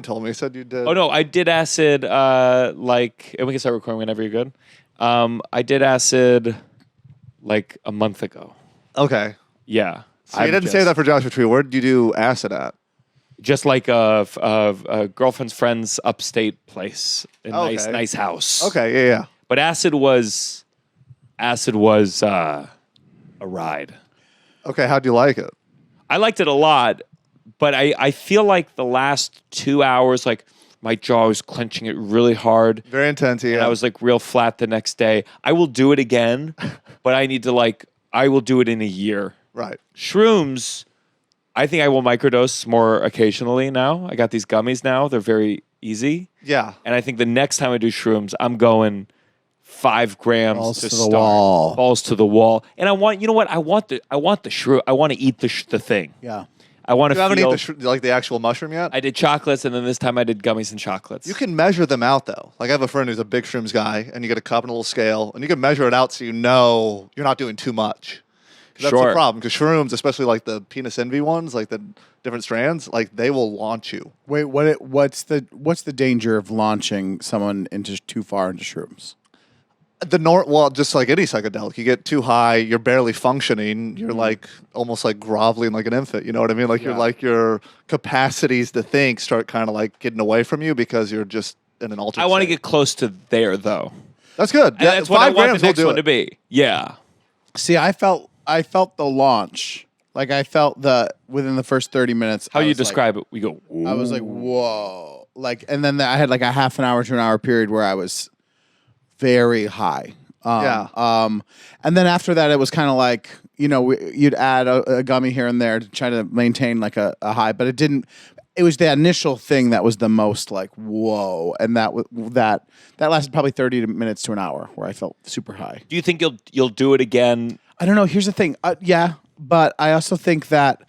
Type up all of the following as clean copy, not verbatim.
told me. He said you did. Oh no, I did acid. And we can start recording whenever you're good. I did acid like a month ago. Okay. Yeah. So you didn't say that for Joshua Tree. Where did you do acid at? Just like a girlfriend's friend's upstate place, a nice house. Okay, yeah. But acid was a ride. Okay, how'd you like it? I liked it a lot, but I feel like the last 2 hours, like my jaw was clenching it really hard. Very intense, yeah. And I was like real flat the next day. I will do it again, but I will do it in a year. Right. Shrooms, I think I will microdose more occasionally now. I got these gummies now. They're very easy. Yeah. And I think the next time I do shrooms, I'm going 5 grams Balls to the start. wall. Balls to the wall. And I want, you know what? I want the shroom. I want to eat the thing. Yeah. I want to You feel. haven't eaten the actual mushroom yet? I did chocolates, and then this time I did gummies and chocolates. You can measure them out, though. Like, I have a friend who's a big shrooms guy, and you get a cup and a little scale, and you can measure it out so you know you're not doing too much. That's the problem, because shrooms, especially like the penis envy ones, like the different strands, like they will launch you. Wait, what's the danger of launching someone into too far into shrooms? Well, just like any psychedelic, you get too high, you're barely functioning, you're like almost like groveling like an infant. You know what I mean? Like you're like your capacities to think start kind of like getting away from you because you're just in an altered I want to state. get close to there, though. That's good. And that's what I want the next one to be. Yeah. See, I felt the launch. Like I felt within the first 30 minutes. How you describe it? We go. I was like, whoa! Like, and then I had like a half an hour to an hour period where I was very high. And then after that, it was kind of like, you'd add a gummy here and there to try to maintain like a high, but it didn't. It was the initial thing that was the most like whoa, and that lasted probably 30 minutes to an hour where I felt super high. Do you think you'll do it again? I don't know. Here's the thing. Yeah, but I also think that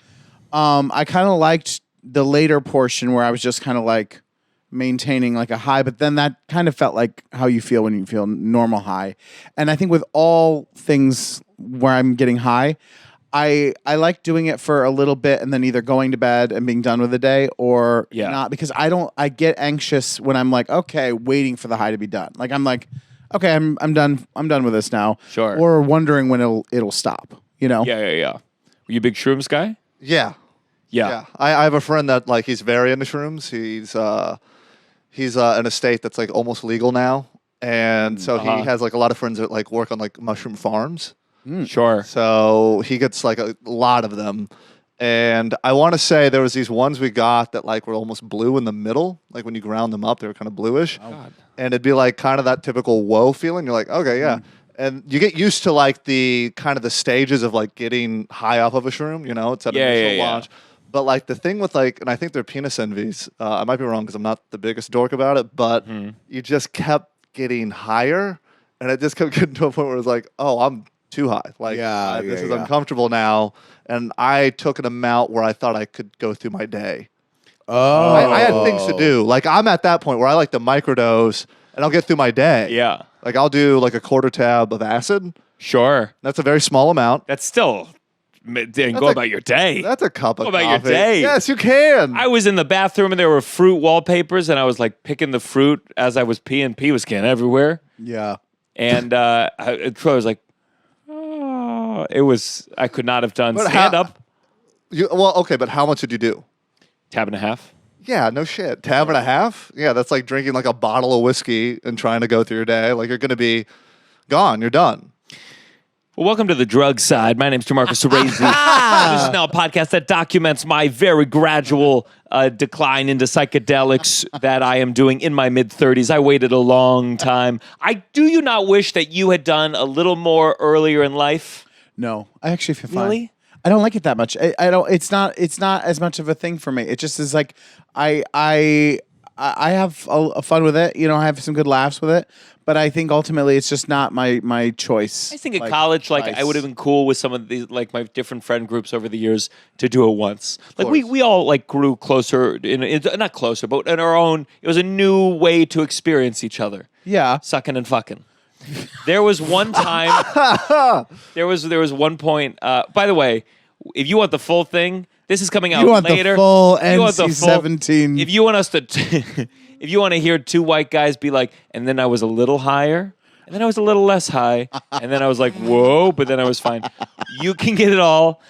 I kind of liked the later portion where I was just kind of like maintaining like a high, but then that kind of felt like how you feel when you feel normal high. And I think with all things where I'm getting high, I like doing it for a little bit and then either going to bed and being done with the day or not, because I get anxious when I'm like, okay, waiting for the high to be done. Like I'm like, okay, I'm done with this now. Sure. Or wondering when it'll stop, Yeah. Were you a big shrooms guy? Yeah. I have a friend that like he's very into shrooms. He's in a state that's like almost legal now, and so he has like a lot of friends that like work on like mushroom farms. Sure. So he gets like a lot of them, and I want to say there was these ones we got that like were almost blue in the middle. Like when you ground them up, they were kind of bluish, and it'd be like kind of that typical whoa feeling. You're like, okay, yeah. And you get used to like the kind of the stages of like getting high off of a shroom, it's an initial launch. But like the thing with like, and I think they're penis envies. I might be wrong because I'm not the biggest dork about it, but you just kept getting higher, and it just kept getting to a point where it was like, oh, I'm too high. Like this is uncomfortable now, and I took an amount where I thought I could go through my day. Oh, I had things to do. Like I'm at that point where I like to microdose, and I'll get through my day. Yeah. Like I'll do like a quarter tab of acid. Sure. That's a very small amount. That's still. Go about your day. That's a cup of coffee. Go about your day. Yes, you can. I was in the bathroom and there were fruit wallpapers, and I was like picking the fruit as I was peeing. Pee was getting everywhere. Yeah. And I was like, oh, it was. I could not have done stand up. Okay, but how much did you do? Tab and a half. Yeah, no shit. Tab and a half? Yeah, that's like drinking like a bottle of whiskey and trying to go through your day. Like you're going to be gone. You're done. Well, welcome to the drug side. My name's Gianmarco Soresi. This is now a podcast that documents my very gradual decline into psychedelics that I am doing in my mid-30s. I waited a long time. Do you not wish that you had done a little more earlier in life? No, I actually feel fine. Really? I don't like it that much. I don't. It's not as much of a thing for me. It just is like I have fun with it. I have some good laughs with it. But I think ultimately it's just not my choice. I think at college, I would have been cool with some of these, like my different friend groups over the years to do it once. Like we all like grew closer, not closer, but in our own. It was a new way to experience each other. Yeah, sucking and fucking. There was one time. there was one point. By the way, if you want the full thing, This is coming out You want later. the full You want the full- NC-17. If you want us to, if you want to hear two white guys be like, and then I was a little higher, and then I was a little less high, and then I was like, whoa, but then I was fine. You can get it all.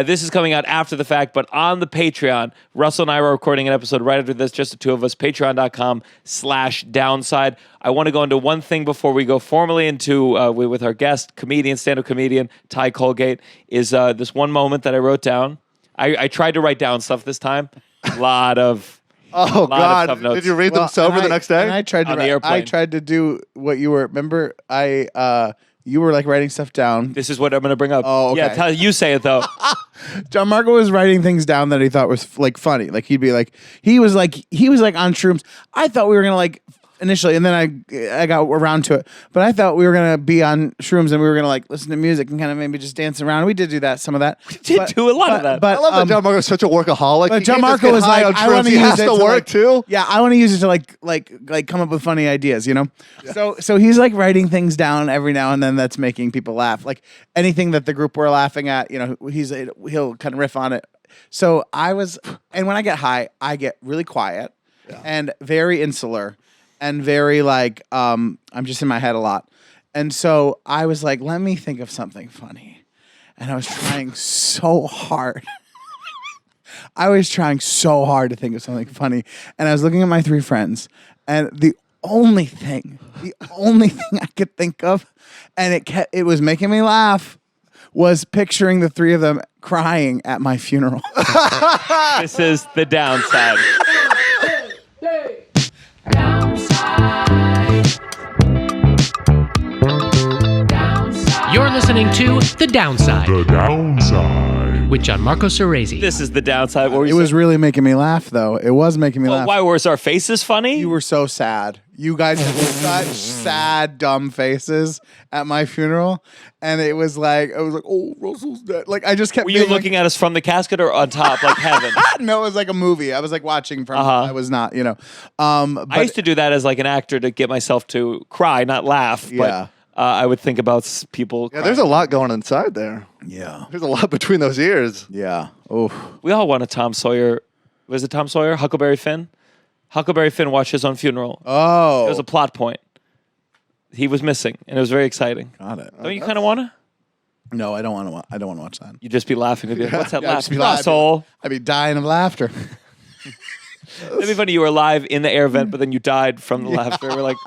This is coming out after the fact, but on the Patreon, Russell and I were recording an episode right after this, just the two of us, patreon.com/downside. I want to go into one thing before we go formally into with our guest, comedian, stand-up comedian, Ty Colgate, is this one moment that I wrote down. I tried to write down stuff this time. A lot of... Oh God! tough notes. Did you read them sober the next day? And I tried On to. the airplane. I tried to do what you were. Remember, you were like writing stuff down. This is what I'm going to bring up. Oh, okay. Yeah, you say it, though. Gianmarco was writing things down that he thought was like funny. Like he was like on shrooms. I thought we were gonna like initially, and then I got around to it. But I thought we were gonna be on shrooms and we were gonna like listen to music and kind of maybe just dance around. We did do that, some of that. We did do a lot of that. But I love that Gianmarco is such a workaholic. But He can't just Gianmarco get was high like, on I shrooms. want to He use has it to to work like, too. Yeah, I want to use it to like come up with funny ideas, you know. Yeah. So he's like writing things down every now and then that's making people laugh. Like anything that the group were laughing at, you know, he'll kind of riff on it. So and when I get high, I get really quiet and very insular and very like I'm just in my head a lot. And so I was like, let me think of something funny. And I was trying so hard. I was trying so hard to think of something funny. And I was looking at my three friends, and the only thing I could think of, and it was making me laugh, was picturing the three of them crying at my funeral. This is the downside. You're listening to The Downside The Downside. with Gianmarco Soresi. This is the downside. What were It you was saying? really making me laugh, though. It was making me laugh. Why was our faces funny? You were so sad. You guys had such sad, dumb faces at my funeral, and I was like, oh, Russell's dead. Like I just kept. Were you looking at us from the casket or on top, like heaven? No, it was like a movie. I was like watching from. I was not, you know. But I used to do that as like an actor to get myself to cry, not laugh. Yeah. But I would think about people. Yeah, there's a lot going inside there. yeah, There's a lot between those ears. yeah. Oh, We all want a Tom Sawyer. Was it Tom Sawyer? Huckleberry Finn? Huckleberry Finn watched his own funeral. oh. It was a plot point. He was missing, and it was very exciting. Got it. Don't you kind of want to? No, I don't want to. I don't want to watch that. You'd just be laughing. You'd be like, what's that Yeah, I'd just laugh? be laughing. Russell. I'd be dying of laughter. It'd be funny. You were alive in the air vent, but then you died from the laughter. We're like,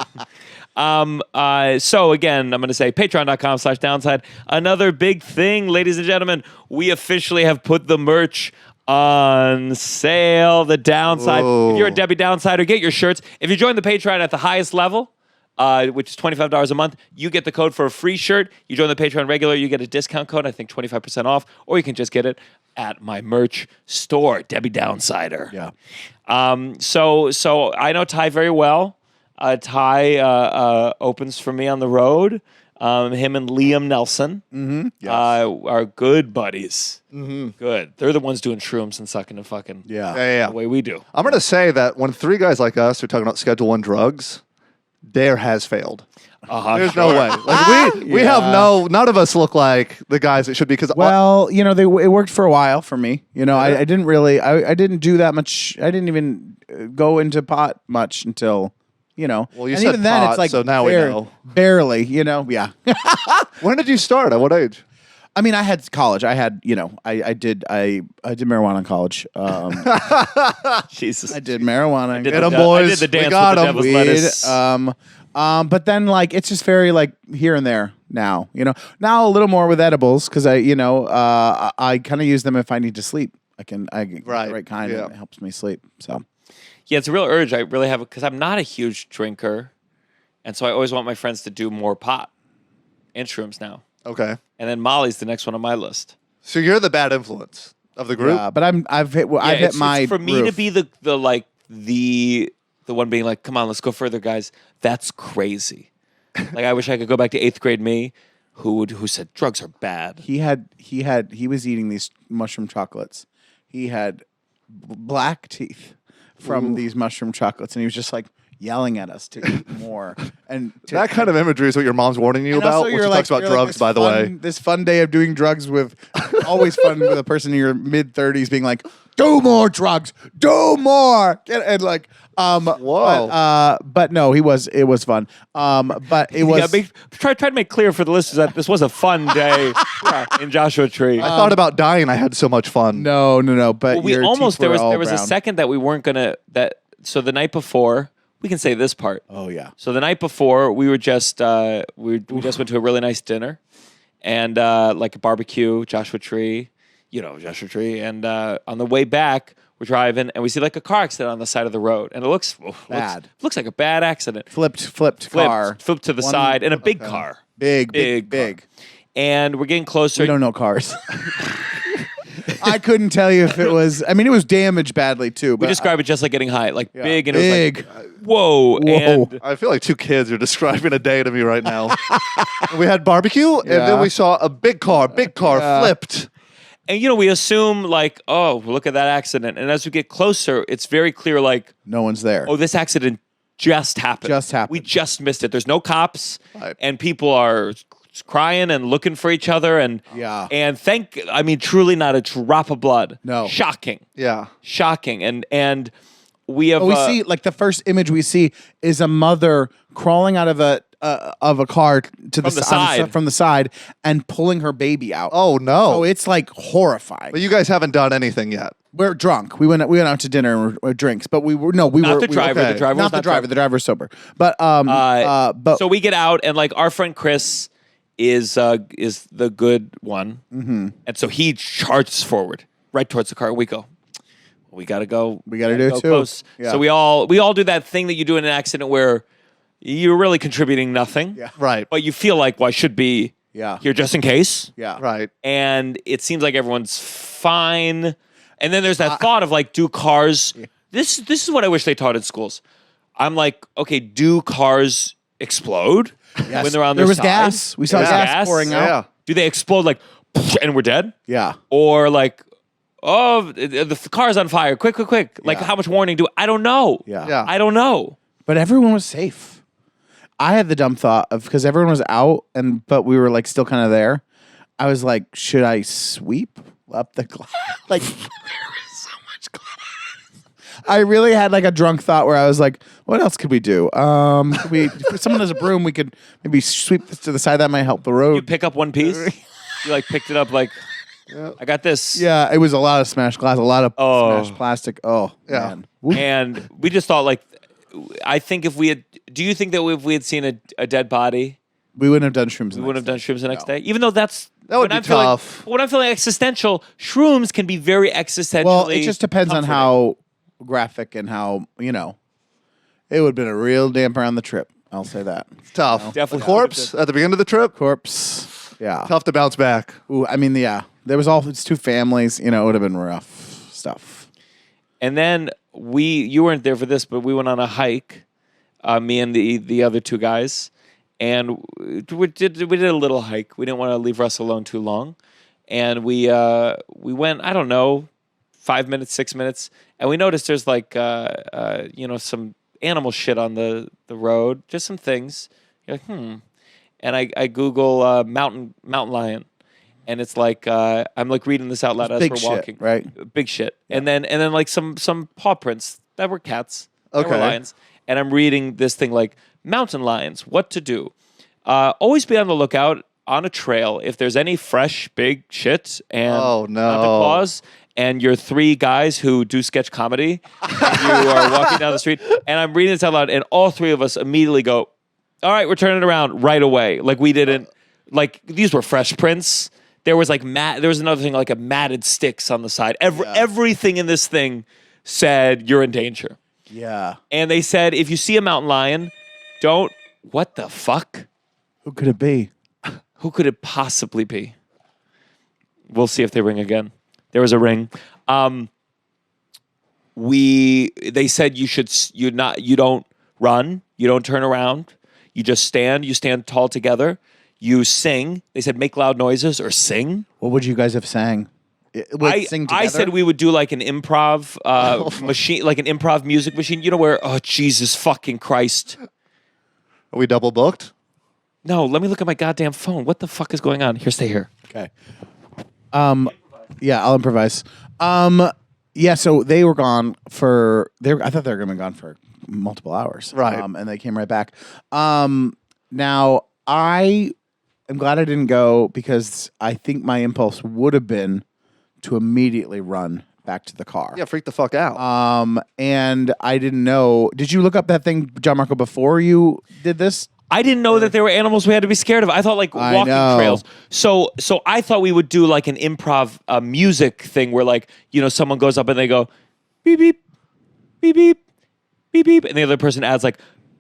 so again, I'm going to say patreon.com/downside. Another big thing, ladies and gentlemen, we officially have put the merch on sale. The Downside. Whoa. If you're a Debbie Downsider, get your shirts. If you join the Patreon at the highest level, which is $25 a month, you get the code for a free shirt. You join the Patreon regular, you get a discount code, I think 25% off, or you can just get it at my merch store, Debbie Downsider. Yeah. So I know Ty very well. Ty opens for me on the road. Him and Liam Nelson are good buddies. Good. They're the ones doing shrooms and sucking and fucking Yeah. the way we do. I'm going to say that when three guys like us are talking about Schedule 1 drugs, Dare has failed. There's no way. Like we have none of us look like the guys that should be because Well, you know, it worked for a while for me. You know, I didn't really, I didn't do that much. I didn't even go into pot much until, you know. Well, you and said even then, pot, it's like so now we know. Barely, you know. Yeah. when did you start? At what age? I mean, I had college. I had, you know, I did marijuana in college. Jesus. I did marijuana. did Get the 'em, I boys. did the We dance got with the 'em. devil's lettuce. But then like it's just very like here and there now. You know, now a little more with edibles because I kind of use them if I need to sleep. I get the right kind and it helps me sleep. So Yeah, it's a real urge. I really have because I'm not a huge drinker, and so I always want my friends to do more pot and shrooms now. Okay. And then Molly's the next one on my list. So you're the bad influence of the group? yeah, but I've hit It's my for me roof. to be the one being like, come on, let's go further, guys. That's crazy. Like I wish I could go back to 8th grade me, who said drugs are bad. He was eating these mushroom chocolates. He had black teeth from these mushroom chocolates, and he was just like, yelling at us to eat more. And That kind of imagery is what your mom's warning you and about also when you're she like, talks about you're like drugs, this by the way. This fun day of doing drugs with, always fun with a person in your mid-30s being like, do more drugs, do more. And like, Whoa. but no, it was fun. But it was. Try to make clear for the listeners that this was a fun day in Joshua Tree. I thought about dying. I had so much fun. No. But Well, we your almost teeth were all there was a brown. second that we weren't gonna so the night before we can say this part. Oh yeah. So the night before we were just we just went to a really nice dinner and like a barbecue, Joshua Tree, Joshua Tree, and on the way back we're driving and we see like a car accident on the side of the road and it looks Bad. looks like a bad accident. Flipped car. Flipped to the side and a big car. Big. And we're getting closer. We don't know cars. I couldn't tell you if it was. I mean, it was damaged badly too. But we describe it just like getting high, like big, and big. it was like, whoa. And I feel like two kids are describing a day to me right now. We had barbecue, and then we saw a big car flipped. And we assume like, oh, look at that accident. And as we get closer, it's very clear like, no one's there. oh, this accident just happened. We just missed it. There's no cops, Right. and people are crying and looking for each other, and truly not a drop of blood. No. Shocking. Yeah. Shocking. And we have we see like the first image we see is a mother crawling out of a car to the side. from the side and pulling her baby out. Oh no. So it's like horrifying. But you guys haven't done anything yet. We're drunk. We went out to dinner and drinks, but we were not the driver. okay. The driver was not the driver. The driver's sober. But so we get out and like our friend Chris is the good one, and so he charges forward right towards the car. We go. We gotta go. We gotta do it too. Close. Yeah. So we all do that thing that you do in an accident where you're really contributing nothing. Yeah. Right. But you feel like, well, I should be here just in case. Yeah. Right. And it seems like everyone's fine. And then there's that thought of like, do cars? This is what I wish they taught in schools. I'm like, okay, do cars explode when they're on there their was side? gas. We saw There's gas pouring out. Yeah. Do they explode like, and we're dead? Yeah. Or like, oh, the car's on fire! Quick! Like, how much warning do I don't know? Yeah. I don't know. But everyone was safe. I had the dumb thought of because everyone was out but we were like still kind of there. I was like, should I sweep up the glass? Like there is so much glass. I really had like a drunk thought where I was like, what else could we do? If someone has a broom, we could maybe sweep this to the side. That might help the road. You pick up one piece. You like picked it up like, I got this. Yeah, it was a lot of smashed glass, a lot of smashed plastic. Oh, Yeah. man. And we just thought like, I think do you think that if we had seen a dead body, We wouldn't have done shrooms. we wouldn't have done shrooms the next day? Even though that would when be I'm feeling- tough. when I'm feeling existential, shrooms can be very existentially. Well, it just depends on comforting. how graphic and how, it would have been a real damper on the trip. I'll say that. It's tough. Definitely. The corpse at the beginning of the trip, Corpse. Yeah. tough to bounce back. Ooh, I mean, yeah. There was it's two families. It would have been rough stuff. And then you weren't there for this, but we went on a hike, me and the other two guys, and we did a little hike. We didn't want to leave Russ alone too long, and we went, I don't know, 5 minutes, 6 minutes, and we noticed there's like some animal shit on the road, just some things. You're like, and I Google mountain lion. And it's like I'm like reading this out loud as big we're shit, walking, right? Big shit, and then like some paw prints that were cats, that were Okay. lions, and I'm reading this thing like mountain lions, what to do. Always be on the lookout on a trail if there's any fresh big shit and Oh, no. Santa Claus, and you're three guys who do sketch comedy, and you are walking down the street, and I'm reading this out loud, and all three of us immediately go, all right, we're turning around right away. Like we didn't, like these were fresh prints. There was like there was another thing like a matted sticks on the side. Everything in this thing said you're in danger. Yeah. And they said if you see a mountain lion, don't. What the fuck? Who could it be? Who could it possibly be? We'll see if they ring again. There was a ring. They said you don't run, you don't turn around, you just stand. You stand tall together. You sing. They said make loud noises or sing. What would you guys have sang Sing together? I said we would do like an improv machine, like an improv music machine. You know where? Oh Jesus fucking Christ! Are we double booked? No, let me look at my goddamn phone. What the fuck is going on? Here, stay here. Okay. Yeah, I'll improvise. Yeah, so they were gone for. I thought they were going to be gone for multiple hours. Right. And they came right back. Now I am glad I didn't go because I think my impulse would have been to immediately run back to the car. Yeah, freak the fuck out. And I didn't know. Did you look up that thing, Gianmarco, before you did this? I didn't know that there were animals we had to be scared of. I thought like walking know. trails. So I thought we would do like an improv music thing where like, you know, someone goes up and they go beep beep beep beep beep beep, and the other person adds like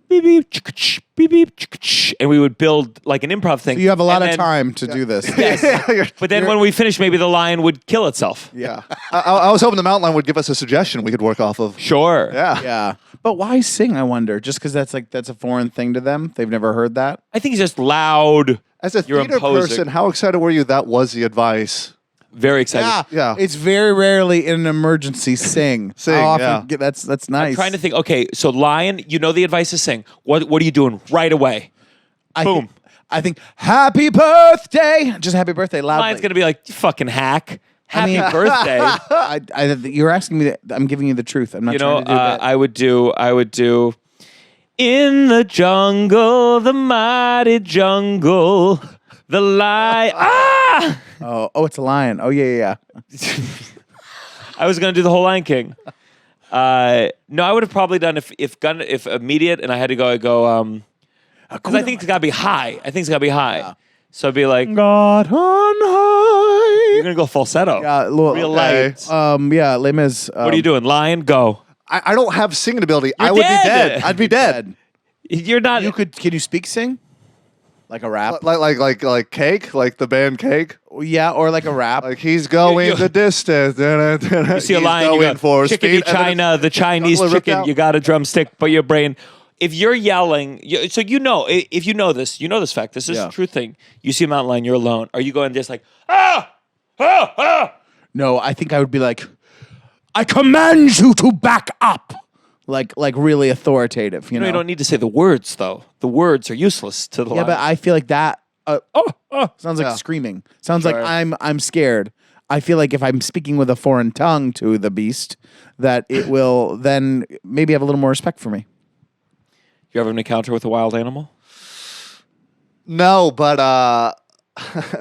beep beep chicka-ch, beep beep chicka-ch, and we would build like an improv thing. So you have a lot And of then- time to do this. Yes. But then when we finished, maybe the lion would kill itself. Yeah. I was hoping the mountain lion would give us a suggestion we could work off of. Sure. Yeah. Yeah. But why sing, I wonder? Just because that's a foreign thing to them? They've never heard that? I think it's just loud. As a You're theater imposing. person, how excited were you that was the advice? Very excited. Yeah. It's very rarely in an emergency sing. Sing, How often yeah. That's nice. I'm trying to think. Okay, so lion, you know the advice is sing. What are you doing right away? Boom. I think happy birthday. Just happy birthday loudly. Lion's gonna be like, you fucking hack. Happy birthday. You're asking me. I'm giving you the truth. I'm not You know, trying to do that. I would do. In the jungle, the mighty jungle, the lion. Ah! Oh, it's a lion. Oh yeah. I was gonna do the whole Lion King. No, I would have probably done if immediate and I had to go. I go because I think it's gotta be high. So I'd be like, God on high. you're gonna go falsetto. Yeah, Real okay. light. Yeah, Les Mis. What are you doing? Lion, go. I don't have singing ability. You're I would dead. be dead. I'd be dead. You're not. Can you speak sing? Like a rap? Like Cake, like the band Cake. Yeah, or like a rap. Like he's going You- the distance. You see a He's lion, you going go, for chicken, speed, you and then China, the Chinese Couple of ripped chicken, out. you got a drumstick, but your brain. If you're yelling, so you know, if you know this fact, this is Yeah. a true thing. You see a mountain lion, you're alone. Are you going just like, ah, ah, ah? No, I think I would be like, I command you to back up. Like really authoritative, you know? You don't need to say the words, though. The words are useless to the Yeah, lion. but I feel like that sounds like screaming. Sounds like I'm scared. I feel like if I'm speaking with a foreign tongue to the beast, that it will then maybe have a little more respect for me. You ever have an encounter with a wild animal? No, but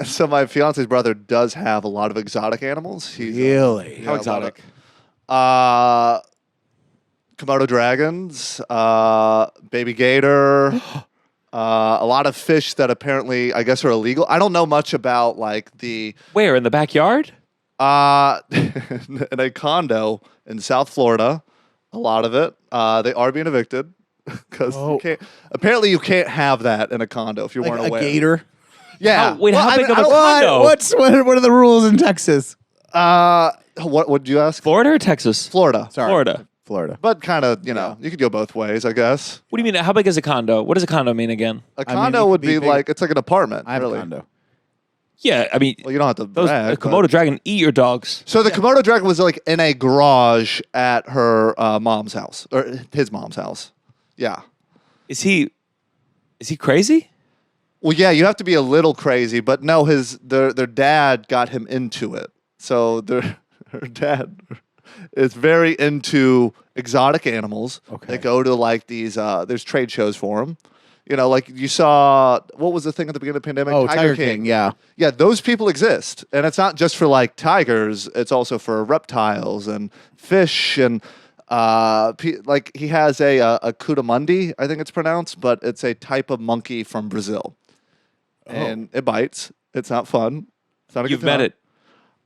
so my fiance's brother does have a lot of exotic animals. He's Really? How exotic? Komodo dragons, baby gator, a lot of fish that apparently I guess are illegal. I don't know much about like the Where, in the backyard? in a condo in South Florida. A lot of it. They are being evicted because apparently you can't have that in a condo if you Like weren't a aware. gator? Yeah. How big of a I don't- condo? What are the rules in Texas? what would you ask? Florida or Texas? Florida. Sorry. Florida. But kind of, you you could go both ways, I guess. What do you mean? How big is a condo? What does a condo mean again? A I mean, condo it could would be be big. like, it's like an apartment, I have really. a condo. Yeah, I mean, Well, you don't have to those brag, a but- Komodo dragon eat your dogs. So the Komodo dragon was like in a garage at her mom's house, or his mom's house. Yeah. Is he crazy? Well, yeah, you have to be a little crazy, but no, their dad got him into it. So her dad is very into exotic animals. Okay. They go to like these. There's trade shows for them. You know, like you saw. What was the thing at the beginning of the pandemic? Oh, Tiger King. Yeah. Yeah, those people exist, and it's not just for like tigers. It's also for reptiles and fish, and like he has a cutamundi, I think it's pronounced, but it's a type of monkey from Brazil, and it bites. It's not fun. It's not a You've good met time. it.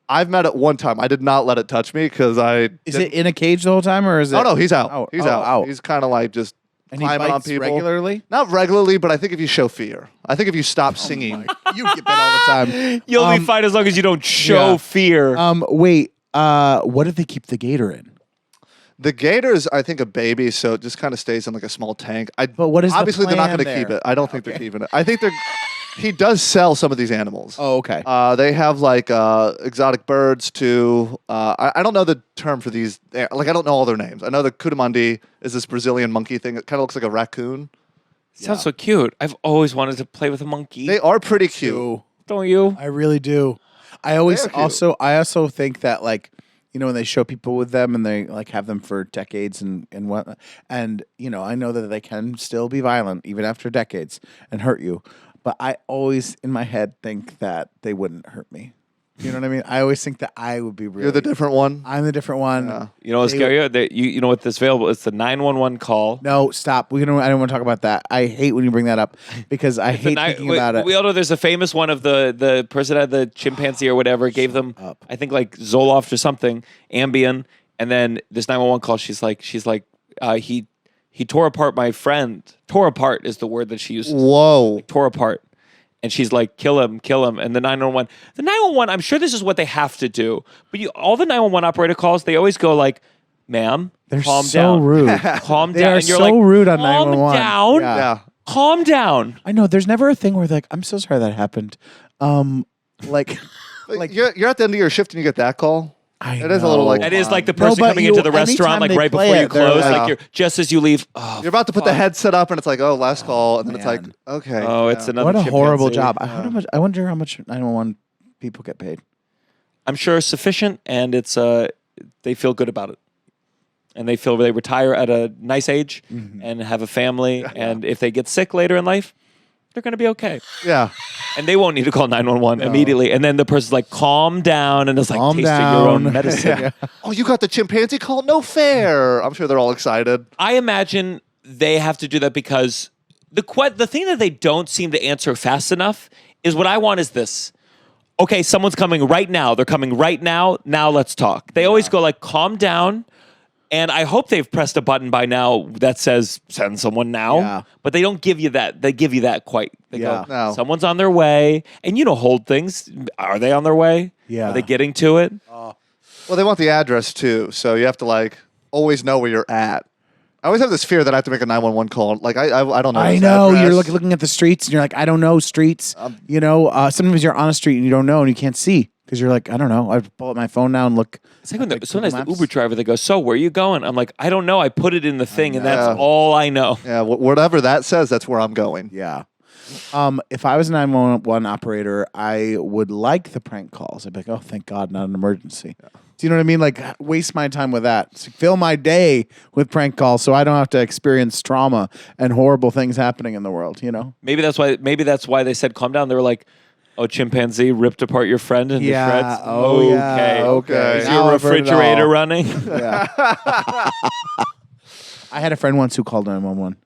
I've met it one time. I did not let it touch me because I. Is it in a cage the whole time, or is it? Oh no, he's out. Oh, He's oh, out. out. He's kind of like just And he climbing on bites people regularly? Not regularly, but I think if you show fear, I think if you stop singing. You get bit all the time. You'll be fine as long as you don't show yeah. fear. Wait. What did they keep the gator in? The gator is, I think, a baby, so it just kind of stays in like a small tank. But what is the obviously they're not plan going to keep there? it. I don't think they're keeping it. I think they're. he does sell some of these animals. Oh, okay. They have like exotic birds too. I don't know the term for these. Like I don't know all their names. I know the Kudamandi is this Brazilian monkey thing. It kind of looks like a raccoon. Sounds so cute. I've always wanted to play with a monkey. They are pretty cute. Ooh, Don't you? I really do. I also think that like, when they show people with them and they like have them for decades and what, and I know that they can still be violent even after decades and hurt you, but I always in my head think that they wouldn't hurt me. You know what I mean? I always think that I would be really. You're the different one. I'm the different one. Yeah. You know what's scary? You know what this available? It's the 911 call. No, stop. I don't want to talk about that. I hate when you bring that up because I hate thinking about it. We all know there's a famous one of the person had the chimpanzee or whatever, gave them, I think like Zoloft or something, Ambien, and then this 911 call, she's like, he tore apart my friend. Tore apart is the word that she uses. Whoa. Like, tore apart. And she's like, kill him. And the 911, I'm sure this is what they have to do. But all the 911 operator calls, they always go like, ma'am, They're calm so down. rude. Calm They down. are And you're so like, rude on calm 911. down. Yeah. Calm down. I know. There's never a thing where they're like, I'm so sorry that happened. Like You're at the end of your shift and you get that call. it is a little like That is like the No, person but coming into the anytime restaurant, like they right play before you it, they're close, like- like you're just as you leave. Oh, you're about to put the headset up and it's like, oh, last call, and then it's like, Man. okay. oh, it's yeah. another. what a horrible chimpanzee. job. I wonder how much 911 people get paid. I'm sure sufficient, and it's they feel good about it, and they feel they retire at a nice age and have a family, and if they get sick later in life, they're going to be okay, Yeah. and they won't need to call 911 immediately. And then the person's like, "Calm down," and it's like Calm tasting down. your own medicine. Oh, you got the chimpanzee call? No fair. I'm sure they're all excited. I imagine they have to do that because the thing that they don't seem to answer fast enough is what I want is this. Okay, someone's coming right now. They're coming right now. Now let's talk. They always go like, calm down. And I hope they've pressed a button by now that says send someone now. Yeah. But they don't give you that. They give you that quite. They Yeah. go, No. someone's on their way. And hold things. Are they on their way? Yeah. Are they getting to it? Well, they want the address too, so you have to like always know where you're at. I always have this fear that I have to make a 911 call. Like I don't know. I this know. address. You're looking at the streets and you're like, I don't know streets. Sometimes you're on a street and you don't know and you can't see because you're like, I don't know. I pull up my phone now and look. It's like when at, sometimes Google the Maps. Uber driver, they go, so where are you going? I'm like, I don't know. I put it in the thing and that's Yeah. all I know. Yeah, whatever that says, that's where I'm going. Yeah. If I was a 911 operator, I would like the prank calls. I'd be like, oh, thank God, not an emergency. Do you know what I mean? Like, waste my time with that. Fill my day with prank calls so I don't have to experience trauma and horrible things happening in the world, Maybe that's why they said calm down. They were like, oh, chimpanzee ripped apart your friend into shreds. Oh, yeah. Okay. Is Now your I've heard it refrigerator all. running? Yeah. I had a friend once who called 911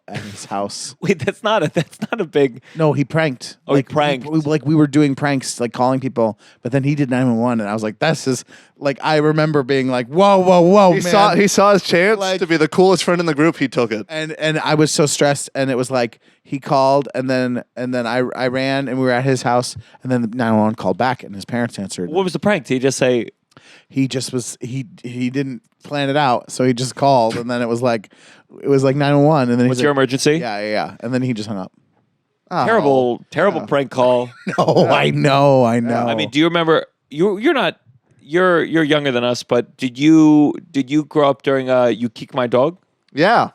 at his house. Wait, that's not a big. No, he pranked. Oh, he pranked. We were doing pranks, like calling people, but then he did 911, and I was like, "This is like." I remember being like, "Whoa, He man!" saw his chance Like- to be the coolest friend in the group. He took it. and I was so stressed, and it was like he called, and then I ran, and we were at his house, and then the 911 called back, and his parents answered. What was the prank? Did he just say? He just was he didn't plan it out, so he just called, and then it was like 911, and then What's he's your like, emergency? yeah, and then he just hung up. Oh. Terrible prank call. Oh, I know. I mean, do you remember? You're younger than us, but did you grow up during You Kick My Dog? Yeah,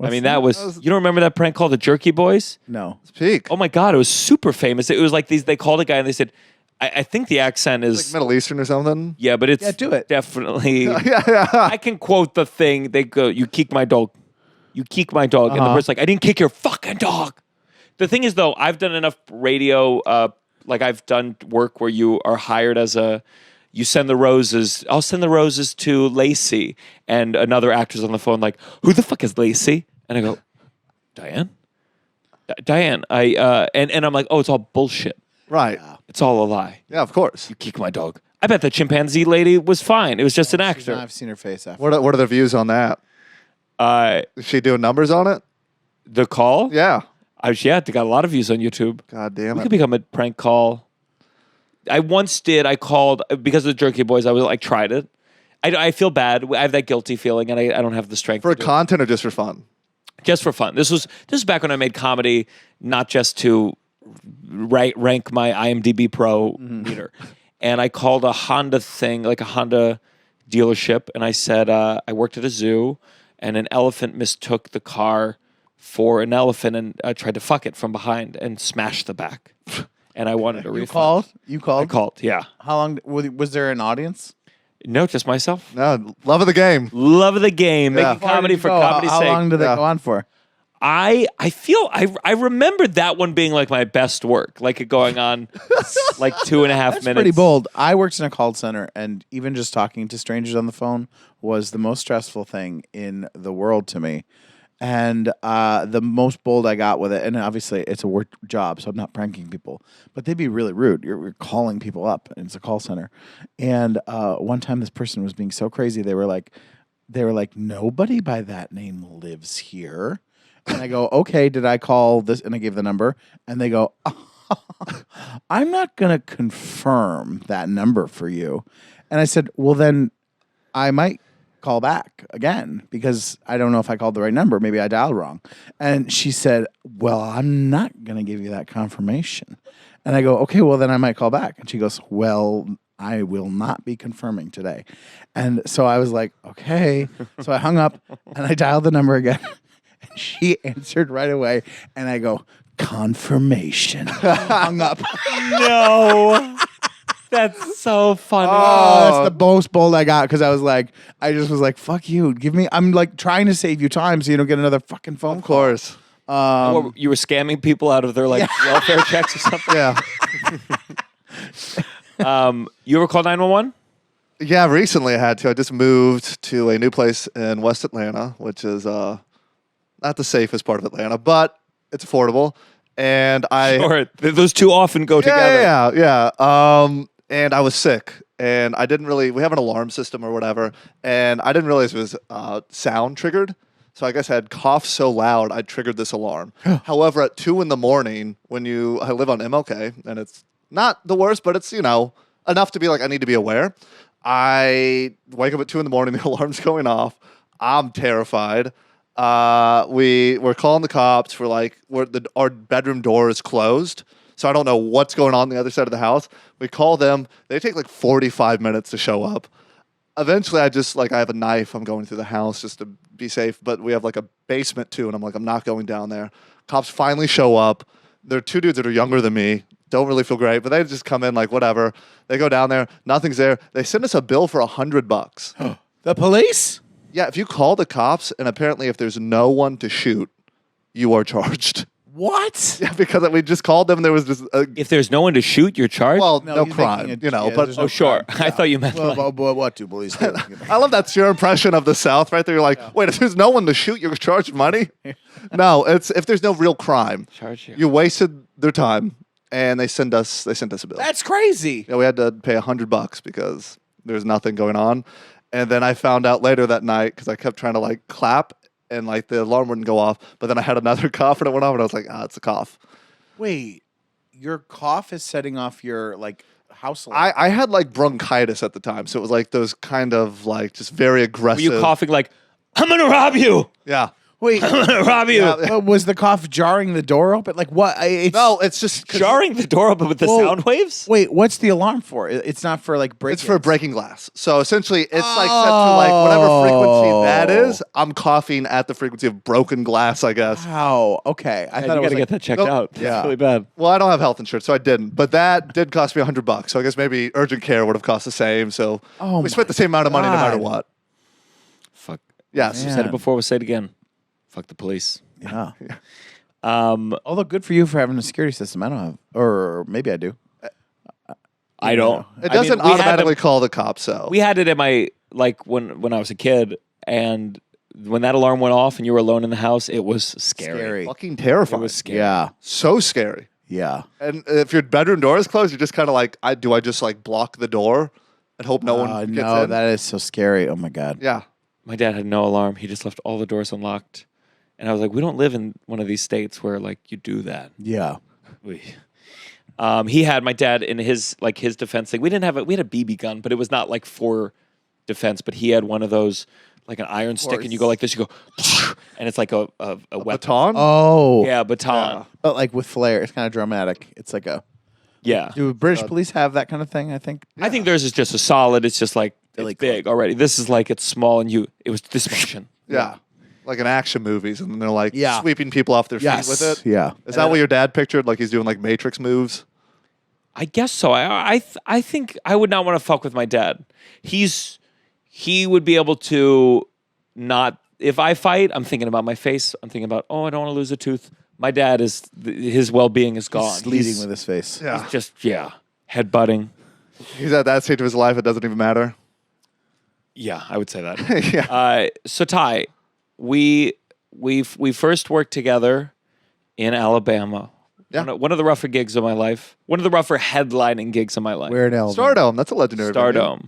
I mean, that was you don't remember that prank called the Jerky Boys? No. it's peak. Oh my God, it was super famous. It was like they called a guy and they said, I think the accent is Like Middle Eastern or something. yeah, but it's Yeah, do it. definitely. Yeah. I can quote the thing. They go, "You kick my dog, you kick my dog," and the person's like, "I didn't kick your fucking dog." The thing is, though, I've done enough radio. Like I've done work where you are hired as you send the roses. I'll send the roses to Lacey, and another actor's on the phone like, "Who the fuck is Lacey?" And I go, "Diane, Diane." And I'm like, "Oh, it's all bullshit. Right. It's all a lie. Yeah, of course. You kick my dog." I bet the chimpanzee lady was fine. It was just an actor. I've seen her face after. What are the views on that? Is she doing numbers on it? The call? Yeah. Yeah, they got a lot of views on YouTube. God damn We it. could become a prank call. I once did. I called because of the Jerky Boys. I was like, tried it. I feel bad. I have that guilty feeling, and I don't have the strength For to do it. content or just for fun? Just for fun. This was back when I made comedy, not just to rank my IMDb Pro meter. And I called a Honda thing, like a Honda dealership, and I said, I worked at a zoo, and an elephant mistook the car for an elephant and tried to fuck it from behind and smash the back. And I wanted a refund. You called? I called, yeah. How long was there an audience? No, just myself. No, love of the game. Love of the game. Yeah. Making comedy for comedy's How sake. long did they go on for? I feel I remembered that one being like my best work, like it going on like 2.5 minutes. Pretty bold. I worked in a call center, and even just talking to strangers on the phone was the most stressful thing in the world to me. And the most bold I got with it, and obviously it's a work job, so I'm not pranking people, but they'd be really rude. You're calling people up, and it's a call center. And one time this person was being so crazy, they were like, nobody by that name lives here. And I go, okay, did I call this? And I gave the number, and they go, I'm not going to confirm that number for you. And I said, well, then I might call back again because I don't know if I called the right number. Maybe I dialed wrong. And she said, well, I'm not going to give you that confirmation. And I go, okay, well, then I might call back. And she goes, well, I will not be confirming today. And so I was like, okay. So I hung up and I dialed the number again. And she answered right away. And I go, confirmation. Hung up. No. That's so funny. Oh, that's the most bold I got because I just was like, fuck you. I'm like trying to save you time so you don't get another fucking phone call. Of course. You were scamming people out of their like welfare checks or something? Yeah. You ever called 911? Yeah, recently I had to. I just moved to a new place in West Atlanta, which is not the safest part of Atlanta, but it's affordable. And those two often go together. Yeah. And I was sick, and I didn't really. We have an alarm system or whatever, and I didn't realize it was sound triggered. So I guess I had coughed so loud I triggered this alarm. However, at 2 a.m, I live on MLK, and it's not the worst, but it's enough to be like I need to be aware. I wake up at 2 a.m. The alarm's going off. I'm terrified. We're calling the cops for our bedroom door is closed. So I don't know what's going on the other side of the house. We call them. They take like 45 minutes to show up. Eventually I have a knife. I'm going through the house just to be safe. But we have like a basement too. And I'm like, I'm not going down there. Cops finally show up. They're 2 dudes that are younger than me. Don't really feel great, but they just come in like whatever. They go down there. Nothing's there. They send us a bill for $100. The police? Yeah, if you call the cops, and apparently if there's no one to shoot, you are charged. What? Yeah, because we just called them, and there was just if there's no one to shoot, you're charged? well, No, no he's crime, making but oh, sure. I thought you meant What do police do? I love that's your impression of the South right there. You're like, wait, if there's no one to shoot, you're charged money? No, it's if there's no real crime. Charge you. You wasted their time, and they sent us a bill. That's crazy. Yeah, we had to pay $100 because there's nothing going on. And then I found out later that night because I kept trying to clap and the alarm wouldn't go off. But then I had another cough and it went off and I was like, it's a cough. Wait, your cough is setting off your house alarm. I had bronchitis at the time. So it was those kind of just very Were aggressive. you coughing like, I'm going to rob you? Yeah. Wait, I'm going to rob you. but was the cough jarring the door open? What? No, it's just Jarring the door open with the sound waves? Wait, what's the alarm for? It's not for breaking. It's for breaking glass. So essentially, it's set to whatever frequency that is. I'm coughing at the frequency of broken glass, I guess. Wow. Okay, I Yeah, thought you it was got to get that checked Nope. out. Yeah. It's really bad. Well, I don't have health insurance, so I didn't. But that did cost me $100. So I guess maybe urgent care would have cost the same. So we spent the same amount of money no matter what. Fuck. Yes. We said it before, we'll say it again. Fuck the police. Yeah. Although good for you for having a security system. I don't have, or maybe I do. I don't. It doesn't we had automatically call the cops, so. We had it at my, when I was a kid, and when that alarm went off and you were alone in the house, it was scary. Fucking terrifying. It was scary. Yeah. So scary. Yeah. And if your bedroom door is closed, you're just kind of do I just block the door and hope no one gets No, in? that is so scary. Oh my God. Yeah. My dad had no alarm. He just left all the doors unlocked. And I was like, we don't live in one of these states where you do that. Yeah. He had my dad in his defense thing. We had a BB gun, but it was not for defense, but he had one of those like an iron stick, and you go like this. You go, and it's like a weapon. Baton? Oh. Yeah, baton. But like with flair, it's kind of dramatic. It's like a. Yeah. Do British police have that kind of thing? I think. I think theirs is just a solid. It's just like it's big already. This is like it's small, and it was dysfunction. Yeah. Like in action movies, and they're like Yeah. sweeping people off their feet Yes. with it. Yeah. Is that what your dad pictured? Like he's doing like Matrix moves? I guess so. I think I would not want to fuck with my dad. He would be able to not. If I fight, I'm thinking about my face. I'm thinking about, I don't want to lose a tooth. My dad his well-being is gone. Leading with his face. Yeah. He's just headbutting. He's at that stage of his life, it doesn't even matter. Yeah, I would say that. Yeah. So Ty, we first worked together in Alabama. Yeah. One of the rougher gigs of my life. One of the rougher headlining gigs of my life. Where in Alabama? Stardome, that's a legendary venue. Stardome.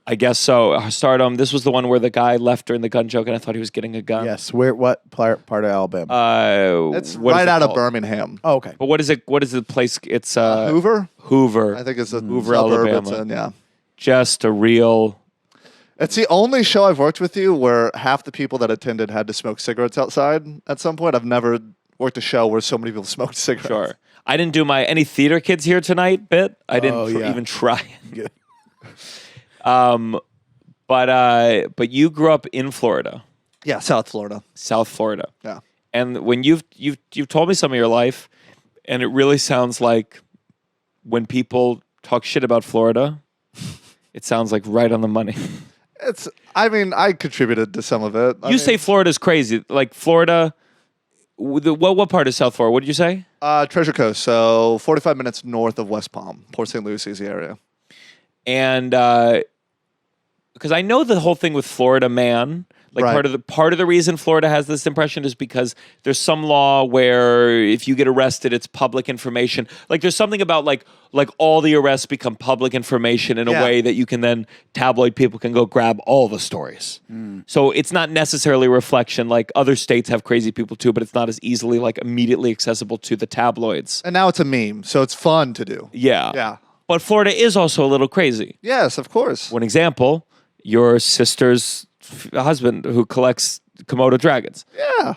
I guess so. Stardome. This was the one where the guy left during the gun joke, and I thought he was getting a gun. Yes. Where? What part of Alabama? It's what is right it out of called? Birmingham. Oh, okay. But what is it? What is the place? It's Hoover? Hoover. I think it's a Hoover, suburb Alabama. it's in, yeah. Just a real. It's the only show I've worked with you where half the people that attended had to smoke cigarettes outside at some point. I've never worked a show where so many people smoked cigarettes. Sure. I didn't do any theater kids here tonight bit. I didn't even try. But you grew up in Florida, Yeah, South Florida. South Florida. Yeah. And when you've told me some of your life, and it really sounds like when people talk shit about Florida, it sounds like right on the money. I contributed to some of it. You say Florida's crazy. Like Florida, what part of South Florida? What did you say? Treasure Coast, so 45 minutes north of West Palm, Port St. Lucie area. And because I know the whole thing with Florida man, like Right. part of the reason Florida has this impression is because there's some law where if you get arrested, it's public information. Like there's something about like all the arrests become public information in a Yeah. way that you can then tabloid people can go grab all the stories. So it's not necessarily a reflection. Like other states have crazy people too, but it's not as easily like immediately accessible to the tabloids. And now it's a meme, so it's fun to do. Yeah. Yeah. But Florida is also a little crazy. Yes, of course. One example, your sister's husband who collects Komodo dragons. Yeah.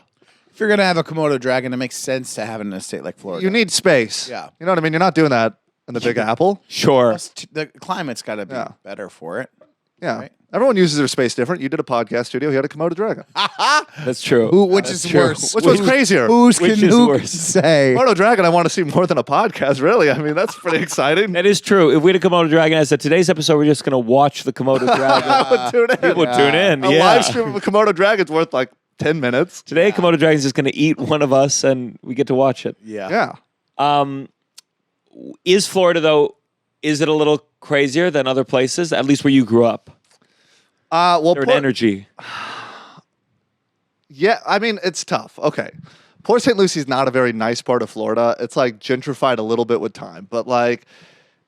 If you're gonna have a Komodo dragon, it makes sense to have it in a state like Florida. You need space. Yeah. You know what I mean? You're not doing that in the Big Apple. Sure. Plus, the climate's got to be better for it. Yeah. Right. Everyone uses their space different. You did a podcast studio. He had a Komodo dragon. That's true. Which is true. worse? Which one's crazier? Who Which is can worse? say? Komodo dragon, I want to see more than a podcast, really. I mean, that's pretty exciting. That is true. If we had a Komodo dragon, I said today's episode, we're just going to watch the Komodo dragon. Tune in. People tune in. A Yeah. live stream of a Komodo dragon's worth like 10 minutes. Today, Komodo dragon's just going to eat one of us, and we get to watch it. Yeah. Yeah. Is Florida though? Is it a little crazier than other places? At least where you grew up. Well, Or an energy. Yeah, I mean, it's tough. Okay. Port St. Lucie is not a very nice part of Florida. It's like gentrified a little bit with time, but like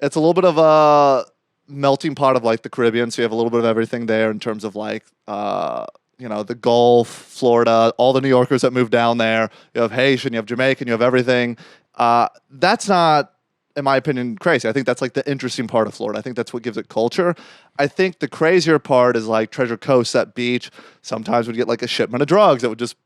it's a little bit of a melting pot of like the Caribbean. So you have a little bit of everything there in terms of like, the Gulf, Florida, all the New Yorkers that moved down there. You have Haitian, you have Jamaican, you have everything. That's not, in my opinion, crazy. I think that's like the interesting part of Florida. I think that's what gives it culture. I think the crazier part is like Treasure Coast, that beach. Sometimes we'd get like a shipment of drugs that would just,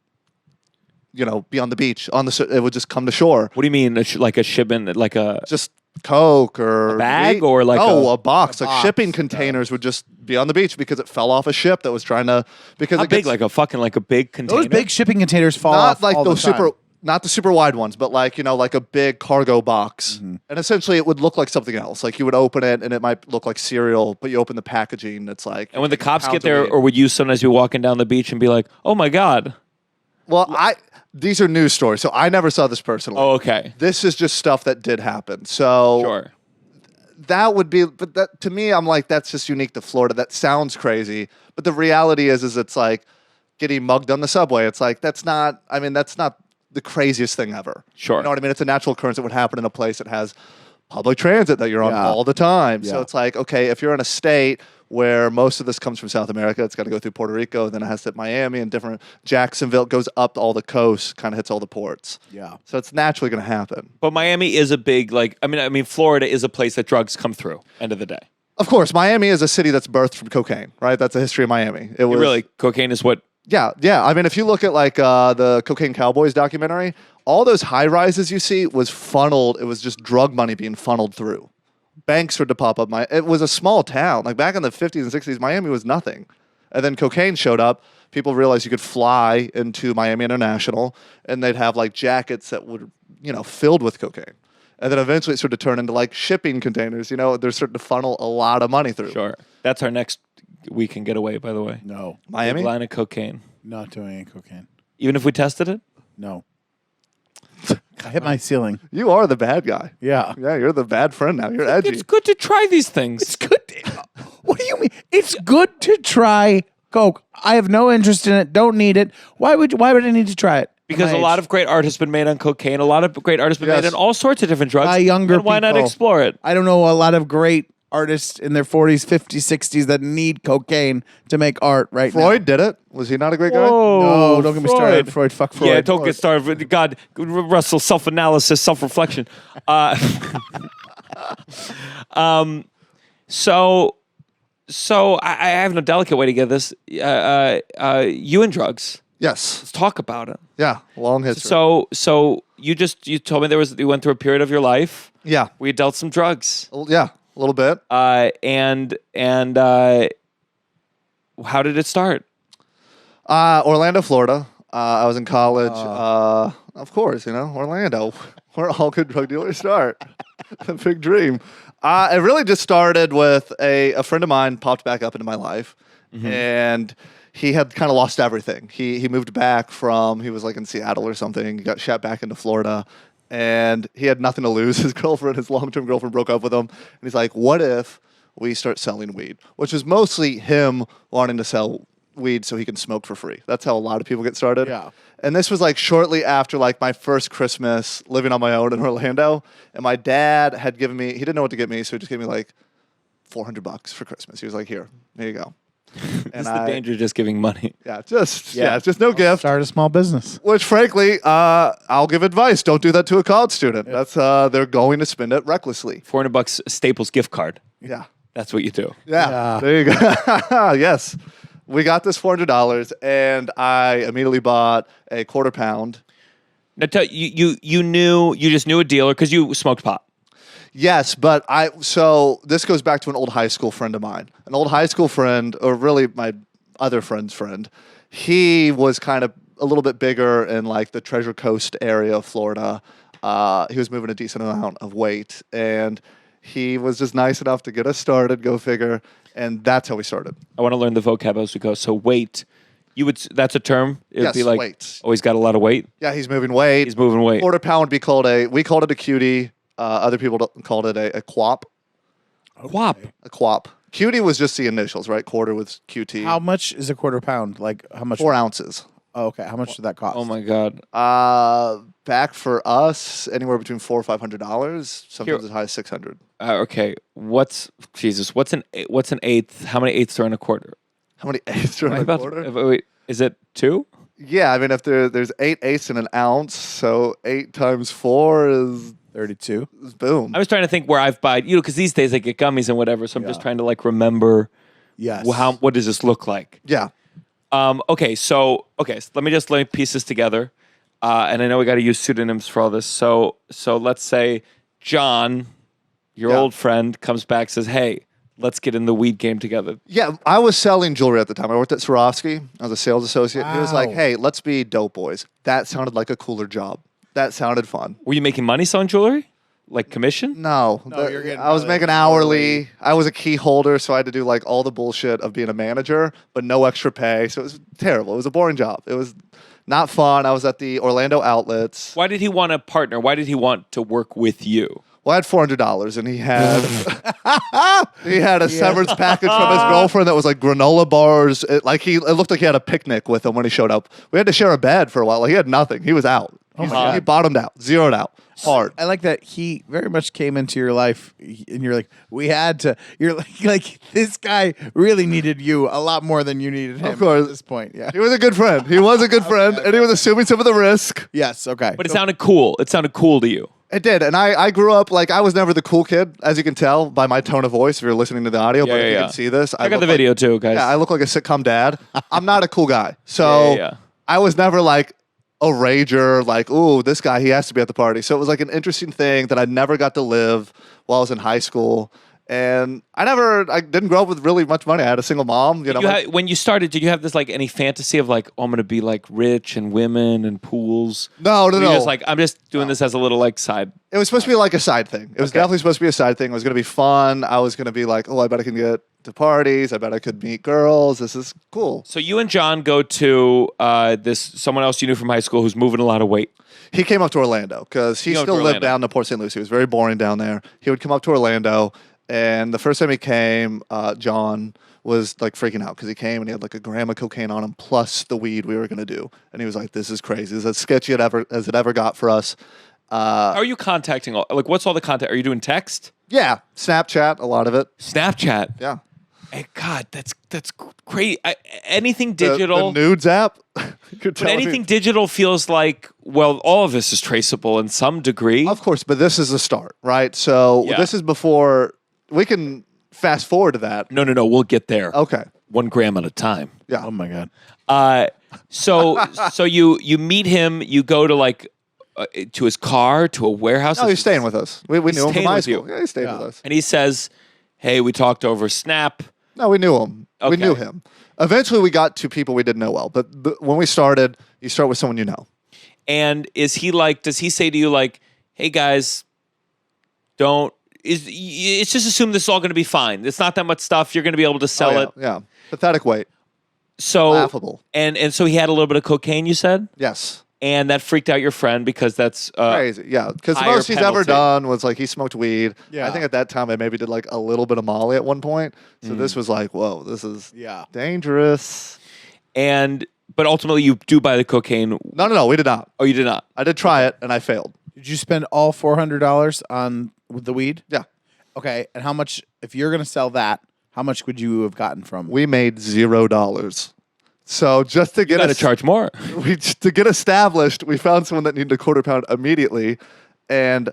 be on the beach. It would just come to shore. What do you mean? Like a shipment? Like a Just Coke or A bag meat. or like a box. Like box, shipping containers would just be on the beach because it fell off a ship that was trying to. Because how it big? gets, Like a big container? Those big shipping containers fall not off like all those the time. not the super wide ones, but like like a big cargo box. Mm-hmm. And essentially, it would look like something else. Like you would open it, and it might look like cereal, but you open the packaging, it's like. And when the cops get pounds of there, weight. or would you sometimes be walking down the beach and be like, "Oh my god"? Well, these are news stories, so I never saw this personally. Oh, okay. This is just stuff that did happen. So Sure. that would be, but that to me, I'm like, that's just unique to Florida. That sounds crazy, but the reality is it's like getting mugged on the subway. It's like that's not the craziest thing ever. Sure. You know what I mean? It's a natural occurrence that would happen in a place that has public transit that you're on Yeah. all the time. So Yeah. it's like, okay, if you're in a state where most of this comes from South America, it's got to go through Puerto Rico, then it has to hit Miami and different Jacksonville, goes up all the coast, kind of hits all the ports. Yeah. So it's naturally going to happen. But Miami is a big Florida is a place that drugs come through. End of the day. Of course, Miami is a city that's birthed from cocaine, right? That's the history of Miami. It was Really, cocaine is what? Yeah. I mean, if you look at like the Cocaine Cowboys documentary, all those high rises you see was funneled. It was just drug money being funneled through. Banks started to pop up. It was a small town. Like back in the 50s and 60s, Miami was nothing. And then cocaine showed up. People realized you could fly into Miami International, and they'd have like jackets that would, filled with cocaine. And then eventually it started to turn into like shipping containers. They're starting to funnel a lot of money through. Sure. That's our next weekend getaway, by the way. No. Miami? Big line of cocaine. Not doing any cocaine. Even if we tested it? No. I hit my ceiling. You are the bad guy. Yeah. Yeah, you're the bad friend now. You're edgy. It's good to try these things. It's good. What do you mean? It's good to try Coke. I have no interest in it. Don't need it. Why would I need to try it? Because a lot of great art has been made on cocaine. A lot of great art has been made on all sorts of different drugs. By younger and why not people. explore it? I don't know a lot of great artists in their 40s, 50s, 60s that need cocaine to make art right Freud did it. Was he not a great guy? now. No, don't get me started. Freud, fuck Freud. Yeah, don't get started. with God, Russell, self-analysis, self-reflection. So I have no delicate way to get this. You and drugs. Yes. Let's talk about it. Yeah. Long history. So you told me you went through a period of your life yeah. where you dealt some drugs. Yeah. A little bit. And how did it start? Orlando, Florida. I was in college. Of course, Orlando, where all good drug dealers start. A big dream. It really just started with a friend of mine popped back up into my life, and he had kind of lost everything. He moved back he was like in Seattle or something. He got shipped back into Florida, and he had nothing to lose. His long-term girlfriend broke up with him, and he's like, what if we start selling weed? Which is mostly him wanting to sell weed so he can smoke for free. That's how a lot of people get started. Yeah. And this was like shortly after like my first Christmas living on my own in Orlando. And my dad had given me, he didn't know what to get me, so he just gave me like $400 for Christmas. He was like, here you go. This is the danger of just giving money. Yeah, it's just no gift. Start a small business. Which frankly, I'll give advice. Don't do that to a college student. That's they're going to spend it recklessly. $400 Staples gift card. Yeah. That's what you do. Yeah. There you go. Yes. We got this $400, and I immediately bought a quarter pound. Now, you just knew a dealer because you smoked pot. Yes, but so this goes back to an old high school friend of mine. An old high school friend, or really my other friend's friend. He was kind of a little bit bigger in like the Treasure Coast area of Florida. He was moving a decent amount of weight, and he was just nice enough to get us started, go figure. And that's how we started. I want to learn the vocab as we go. So weight, that's a term? It would Yes, be like, weight. Oh, he's got a lot of weight? Yeah, he's moving weight. He's moving weight. Quarter pound we called it a cutie. Other people called it a quap. Quap. A quap. Cutie was just the initials, right? Quarter was QT. How much is a quarter pound? Like how much? 4 ounces. Oh, okay. How much did that cost? Oh my God. Back for us, anywhere between $400 or $500. Sometimes as high as $600. Okay. What's an eighth? How many eighths are in a quarter? How many eighths are in a quarter? Wait, is it 2? Yeah, I mean, if there's 8 eighths in an ounce, so 8 times 4 is 32. boom. I was trying to think where I've bought, because these days I get gummies and whatever, so I'm just trying to like remember. Yes. What does this look like? Yeah. Okay, so let me piece this together, and I know we got to use pseudonyms for all this. So let's say John, your old friend, comes back, says, "Hey, let's get in the weed game together." Yeah, I was selling jewelry at the time. I worked at Swarovski. I was a sales associate. He was like, hey, let's be dope boys. That sounded like a cooler job. That sounded fun. Were you making money selling jewelry? Like commission? No, you're getting I was making hourly. I was a key holder, so I had to do like all the bullshit of being a manager, but no extra pay. So it was terrible. It was a boring job. It was not fun. I was at the Orlando outlets. Why did he want a partner? Why did he want to work with you? Well, I had $400, and he had a severance package from his girlfriend that was like granola bars. It looked like he had a picnic with him when he showed up. We had to share a bed for a while. Like, he had nothing. He was out. He bottomed out, zeroed out, hard. I like that he very much came into your life, and you're like, we had to. You're like this guy really needed you a lot more than you needed him. Of course. At this point, yeah. He was a good friend. He was a good friend, and he was assuming some of the risk. Yes. Okay. But it sounded cool. It sounded cool to you. It did, and I grew up like I was never the cool kid, as you can tell by my tone of voice if you're listening to the audio. But if you can see this, I got the video too, guys. Yeah, I look like a sitcom dad. I'm not a cool guy, so I was never like a rager. Like, ooh, this guy, he has to be at the party. So it was like an interesting thing that I never got to live while I was in high school. And I didn't grow up with really much money. I had a single mom. When you started, did you have this like any fantasy of like, oh, I'm going to be like rich and women and pools? No. Just like, I'm just doing this as a little like side. It was supposed to be like a side thing. It was definitely supposed to be a side thing. It was going to be fun. I was going to be like, oh, I bet I can get to parties. I bet I could meet girls. This is cool. So you and John go to someone else you knew from high school who's moving a lot of weight. He came up to Orlando because he still lived down in Port St. Lucie. It was very boring down there. He would come up to Orlando. And the first time he came, John was like freaking out because he came and he had like a gram of cocaine on him plus the weed we were going to do. And he was like, this is crazy. This is as sketchy as it ever got for us. How are you contacting? What's all the contact? Are you doing text? Yeah. Snapchat, a lot of it. Snapchat? Yeah. Hey, God, that's crazy. Anything digital. The nudes app. But anything digital feels like, well, all of this is traceable in some degree. Of course, but this is the start, right? So this is before... We can fast forward to that. No. We'll get there. Okay. 1 gram at a time. Yeah. Oh my God. So you meet him. You go to like to his car, to a warehouse. No, he's staying with us. We knew him from high school. You. Yeah, he stayed with us. And he says, "Hey, we talked over Snap." No, we knew him. Okay. We knew him. Eventually, we got to people we didn't know well. But when we started, you start with someone you know. And is he like? Does he say to you like, "Hey guys, don't." It's just assume this is all going to be fine. It's not that much stuff. You're going to be able to sell it. Yeah. Pathetic weight. So laughable. And so he had a little bit of cocaine, you said? Yes. And that freaked out your friend because that's crazy. Yeah. Because the most he's ever done was like he smoked weed. Yeah. I think at that time I maybe did like a little bit of Molly at one point. So this was like, whoa, this is dangerous. But ultimately you do buy the cocaine. No, we did not. Oh, you did not? I did try it and I failed. Did you spend all $400 on with the weed? Yeah. Okay, and how much, if you're going to sell that, how much would you have gotten from? We made $0. So just to get to charge more. To get established, we found someone that needed a quarter pound immediately. And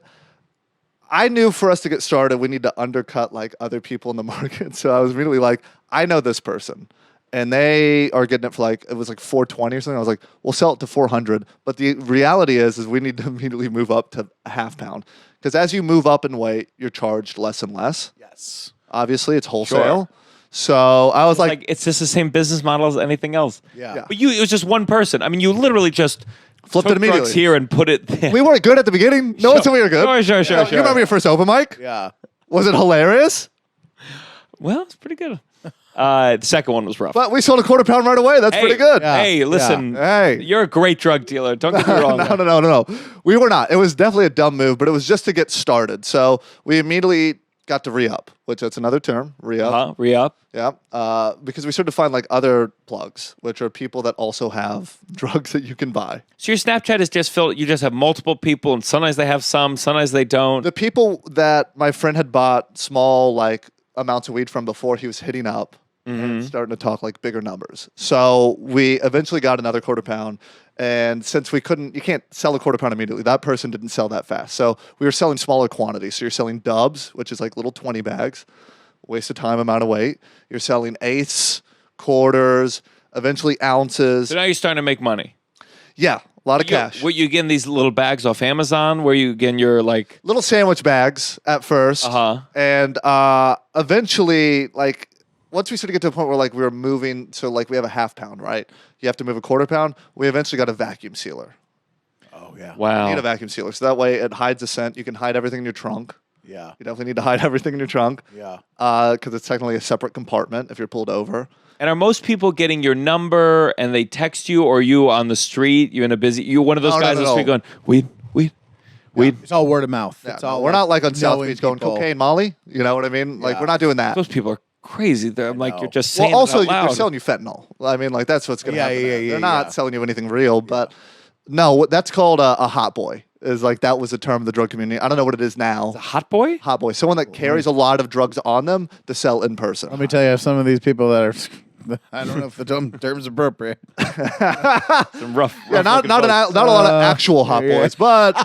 I knew for us to get started, we need to undercut like other people in the market. So I was immediately like, I know this person. And they are getting it for like, it was like $420 or something. I was like, we'll sell it to $400. But the reality is we need to immediately move up to a half pound. Because as you move up in weight, you're charged less and less. Yes. Obviously, it's wholesale. Sure. So I was like, it's just the same business model as anything else. Yeah. But it was just one person. I mean, you literally just flipped it immediately. Drugs here and put it there. We weren't good at the beginning. No one said we were good. Sure. You remember your first open mic? Yeah. Was it hilarious? Well, it's pretty good. The second one was rough. But we sold a quarter pound right away. That's pretty good. Yeah. Hey, listen. Yeah. Hey. You're a great drug dealer. Don't get me wrong. No. We were not. It was definitely a dumb move, but it was just to get started. So we immediately got to re-up, which that's another term, re-up. Re-up. Yeah. Because we started to find like other plugs, which are people that also have drugs that you can buy. So your Snapchat is just filled, you just have multiple people, and sometimes they have some, sometimes they don't. The people that my friend had bought small like amounts of weed from before he was hitting up, and starting to talk like bigger numbers. So we eventually got another quarter pound. And since you can't sell a quarter pound immediately, that person didn't sell that fast. So we were selling smaller quantities. So you're selling dubs, which is like little 20 bags, waste of time, amount of weight. You're selling eighths, quarters, eventually ounces. So now you're starting to make money. Yeah, a lot of cash. What you getting these little bags off Amazon? Where you getting your like little sandwich bags at first, and eventually like. Once we started to get to a point where like we were moving, so like we have a half pound, right? You have to move a quarter pound. We eventually got a vacuum sealer. Oh yeah! Wow. You need a vacuum sealer, so that way it hides the scent. You can hide everything in your trunk. Yeah. You definitely need to hide everything in your trunk. Yeah. Because it's technically a separate compartment if you're pulled over. And are most people getting your number and they text you, or are you on the street? You're one of those guys on the street going, weed. It's all word of mouth. Yeah, it's all we're not like on South Beach people. going cocaine, Molly. You know what I mean? Like we're not doing that. Those people are crazy. I'm like, you're just saying. Well, also it out loud. they're selling you fentanyl. I mean, like that's what's going to happen. Yeah. They're not selling you anything real, but no, that's called a hot boy. Is like that was a term of the drug community. I don't know what it is now. It's a hot boy? Hot boy. Someone that carries a lot of drugs on them to sell in person. Let me tell you, some of these people that are, I don't know if the term's appropriate. Some rough. Yeah, not a lot of actual hot boys, but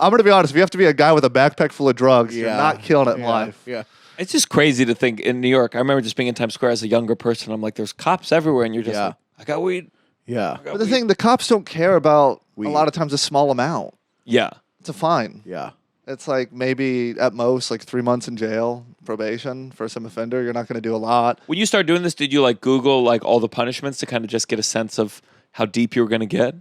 I'm going to be honest. If you have to be a guy with a backpack full of drugs, you're Yeah. not killing it in Yeah. life. Yeah. It's just crazy to think in New York. I remember just being in Times Square as a younger person. I'm like, there's cops everywhere, and you're just Yeah. like, I got weed. Yeah. But the thing, the cops don't care about Weed. a lot of times a small amount. Yeah. It's a fine. Yeah. It's like maybe at most like 3 months in jail, probation for some offender. You're not going to do a lot. When you started doing this, did you like Google like all the punishments to kind of just get a sense of how deep you were going to get?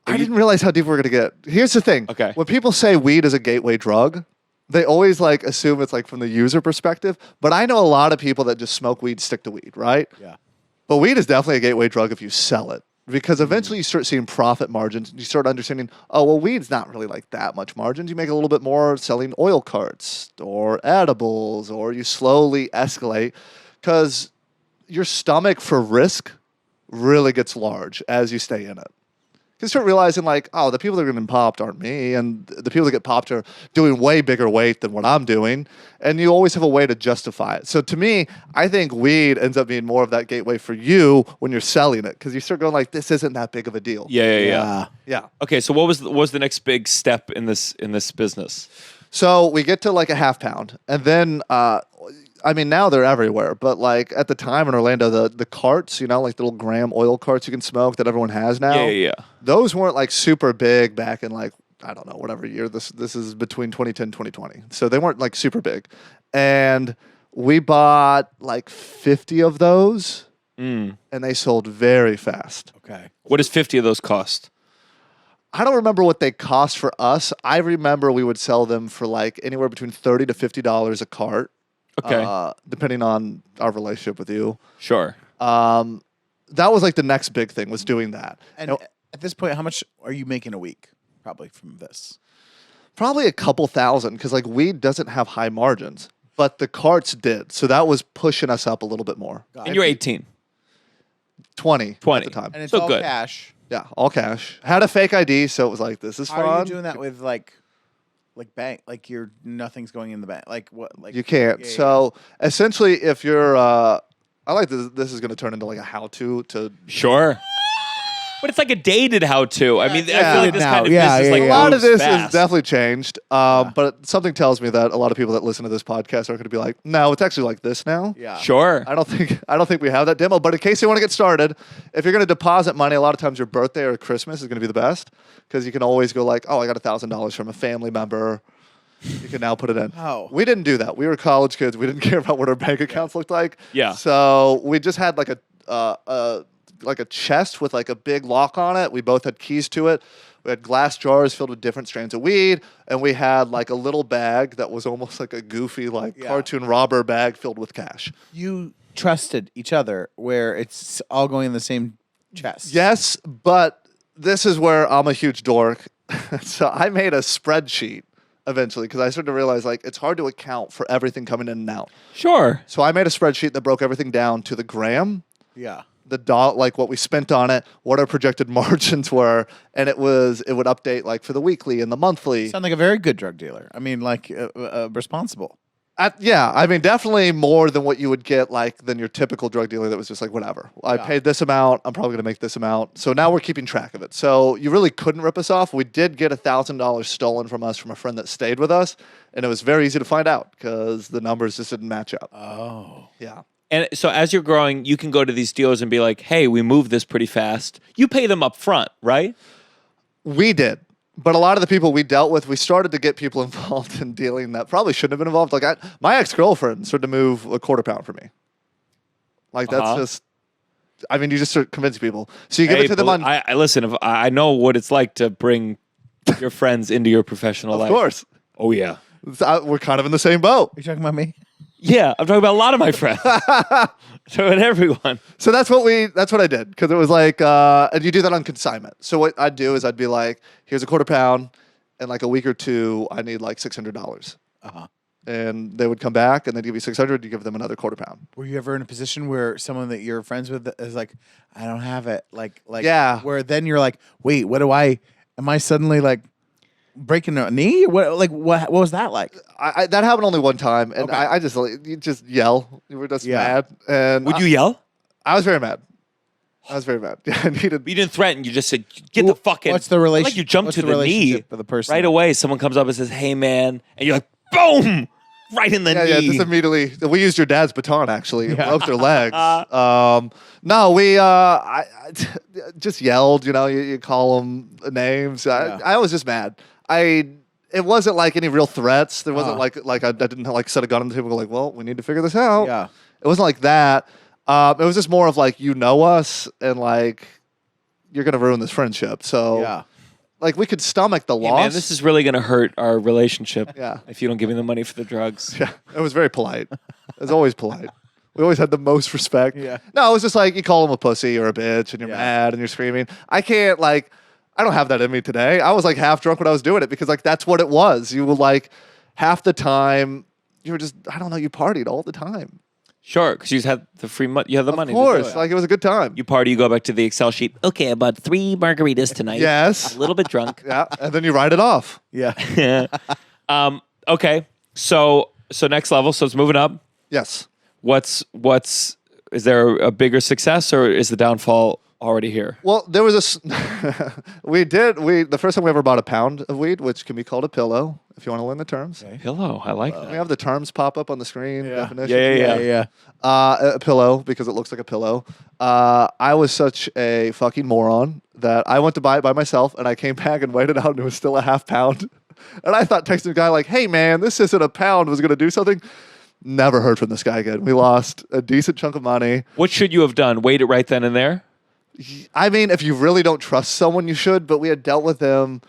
I didn't realize how deep we're going to get. Here's the thing. Okay. When people say weed is a gateway drug, they always like assume it's like from the user perspective. But I know a lot of people that just smoke weed, stick to weed, right? Yeah. But weed is definitely a gateway drug if you sell it. Because eventually you start seeing profit margins. You start understanding, oh, well, weed's not really like that much margins. You make a little bit more selling oil carts or edibles, or you slowly escalate because your stomach for risk really gets large as you stay in it. You start realizing, like, oh, the people that are getting popped aren't me, and the people that get popped are doing way bigger weight than what I'm doing, and you always have a way to justify it. So to me, I think weed ends up being more of that gateway for you when you're selling it, because you start going like, this isn't that big of a deal. Yeah. Yeah. Okay, so what was the next big step in this business? So we get to like a half pound, and then I mean, now they're everywhere, but like at the time in Orlando, the carts, you know, like the little gram oil carts you can smoke that everyone has now. Yeah. Those weren't like super big back in like, I don't know, whatever year. This is between 2010 and 2020. So they weren't like super big. And we bought like 50 of those, and they sold very fast. Okay. What does 50 of those cost? I don't remember what they cost for us. I remember we would sell them for like anywhere between $30 to $50 a cart. Okay. Depending on our relationship with you. Sure. That was like the next big thing, was doing that. And Now, at this point, how much are you making a week? Probably from this. probably a couple thousand, because like weed doesn't have high margins, but the carts did. So that was pushing us up a little bit more. And you're 18. 20 at 20. the time. And it's So all good. cash. Yeah, all cash. Had a fake ID, so it was like, this is How fun. are you doing that with like bank? Like nothing's going in the bank. Like what? Like You can't. Yeah, yeah, So essentially, if you're, I like this. This is going to turn into like a how-to to. Sure. But it's like a dated how-to. I mean, I feel like this now. kind of Yeah, business yeah, like yeah. A lot of moves this has fast. definitely changed, but something tells me that a lot of people that listen to this podcast are going to be like, "No, it's actually like this now." Yeah. Sure. I don't think we have that demo. But in case you want to get started, if you're going to deposit money, a lot of times your birthday or Christmas is going to be the best, because you can always go like, "Oh, I got $1,000 from a family member." You can now put it in. Oh. We didn't do that. We were college kids. We didn't care about what our bank accounts looked like. Yeah. So we just had like a chest with like a big lock on it. We both had keys to it. We had glass jars filled with different strains of weed, and we had like a little bag that was almost like a goofy like cartoon robber bag filled with cash. You trusted each other where it's all going in the same chest. Yes, but this is where I'm a huge dork. So I made a spreadsheet eventually, because I started to realize like it's hard to account for everything coming in and out. Sure. So I made a spreadsheet that broke everything down to the gram, Yeah. the dot, like what we spent on it, what our projected margins were, and it would update like for the weekly and the monthly. Sound like a very good drug dealer. I mean, like responsible. Yeah, I mean, definitely more than what you would get like than your typical drug dealer that was just like, whatever. I paid this amount. I'm probably going to make this amount. So now we're keeping track of it. So you really couldn't rip us off. We did get $1,000 stolen from us from a friend that stayed with us, and it was very easy to find out because the numbers just didn't match up. Oh. Yeah. And so as you're growing, you can go to these dealers and be like, hey, we moved this pretty fast. You pay them up front, right? We did. But a lot of the people we dealt with, we started to get people involved in dealing that probably shouldn't have been involved. Like my ex-girlfriend started to move a quarter pound for me. Like that's just, I mean, you just start convincing people. So you give it to them on. I listen. If I know what it's like to bring your friends into your professional life. Of course. Oh yeah. We're kind of in the same boat. Are you talking about me? Yeah, I'm talking about a lot of my friends. I'm talking about everyone. So that's what I did, because it was like, and you do that on consignment. So what I'd do is I'd be like, here's a quarter pound, and like a week or two, I need like $600. And they would come back and they'd give you 600. You give them another quarter pound. Were you ever in a position where someone that you're friends with is like, I don't have it, like Yeah. where then you're like, wait, am I suddenly like breaking a knee? What was that like? I that happened only one time, and Okay. I just, you just yell. You were just Yeah. mad, and Would you yell? I was very mad. I was very mad. I needed. You didn't threaten. You just said, "Get the fucking." What's the relation? Like you jumped what's to the knee relationship with the person right away. Someone comes up and says, "Hey, man," and you're like, "Boom!" Right in the knee. Yeah, just immediately. We used your dad's baton, actually. It broke their legs. No, we I just yelled, you call them names. I was just mad. It wasn't like any real threats. There wasn't like I didn't like set a gun on the table and go like, well, we need to figure this out. Yeah. It wasn't like that. It was just more of like, you know us and like, you're going to ruin this friendship. So Yeah. like we could stomach the Hey, loss. man, this is really going to hurt our relationship. Yeah. If you don't give me the money for the drugs. Yeah, it was very polite. It was always polite. We always had the most respect. Yeah. No, it was just like you call him a pussy or a bitch and you're mad and you're screaming. I don't have that in me today. I was like half drunk when I was doing it because like that's what it was. You were like half the time you were just, I don't know, you partied all the time. Sure, because you had the free money. You had the money. Of course. Like it was a good time. You party, you go back to the Excel sheet. Okay, I bought 3 margaritas tonight. Yes. A little bit drunk. Yeah. And then you write it off. Yeah. Okay. So next level. So it's moving up. Yes. Is there a bigger success or is the downfall already here? Well, there was the first time we ever bought a pound of weed, which can be called a pillow, if you want to learn the terms. Pillow. I like that. We have the terms pop up on the screen, definition. Yeah. A pillow, because it looks like a pillow. I was such a fucking moron that I went to buy it by myself, and I came back and weighed it out, and it was still a half pound. And I thought texting the guy like, hey, man, this isn't a pound, was going to do something. Never heard from this guy again. We lost a decent chunk of money. What should you have done? Weighed it right then and there? I mean, if you really don't trust someone, you should, but we had dealt with him.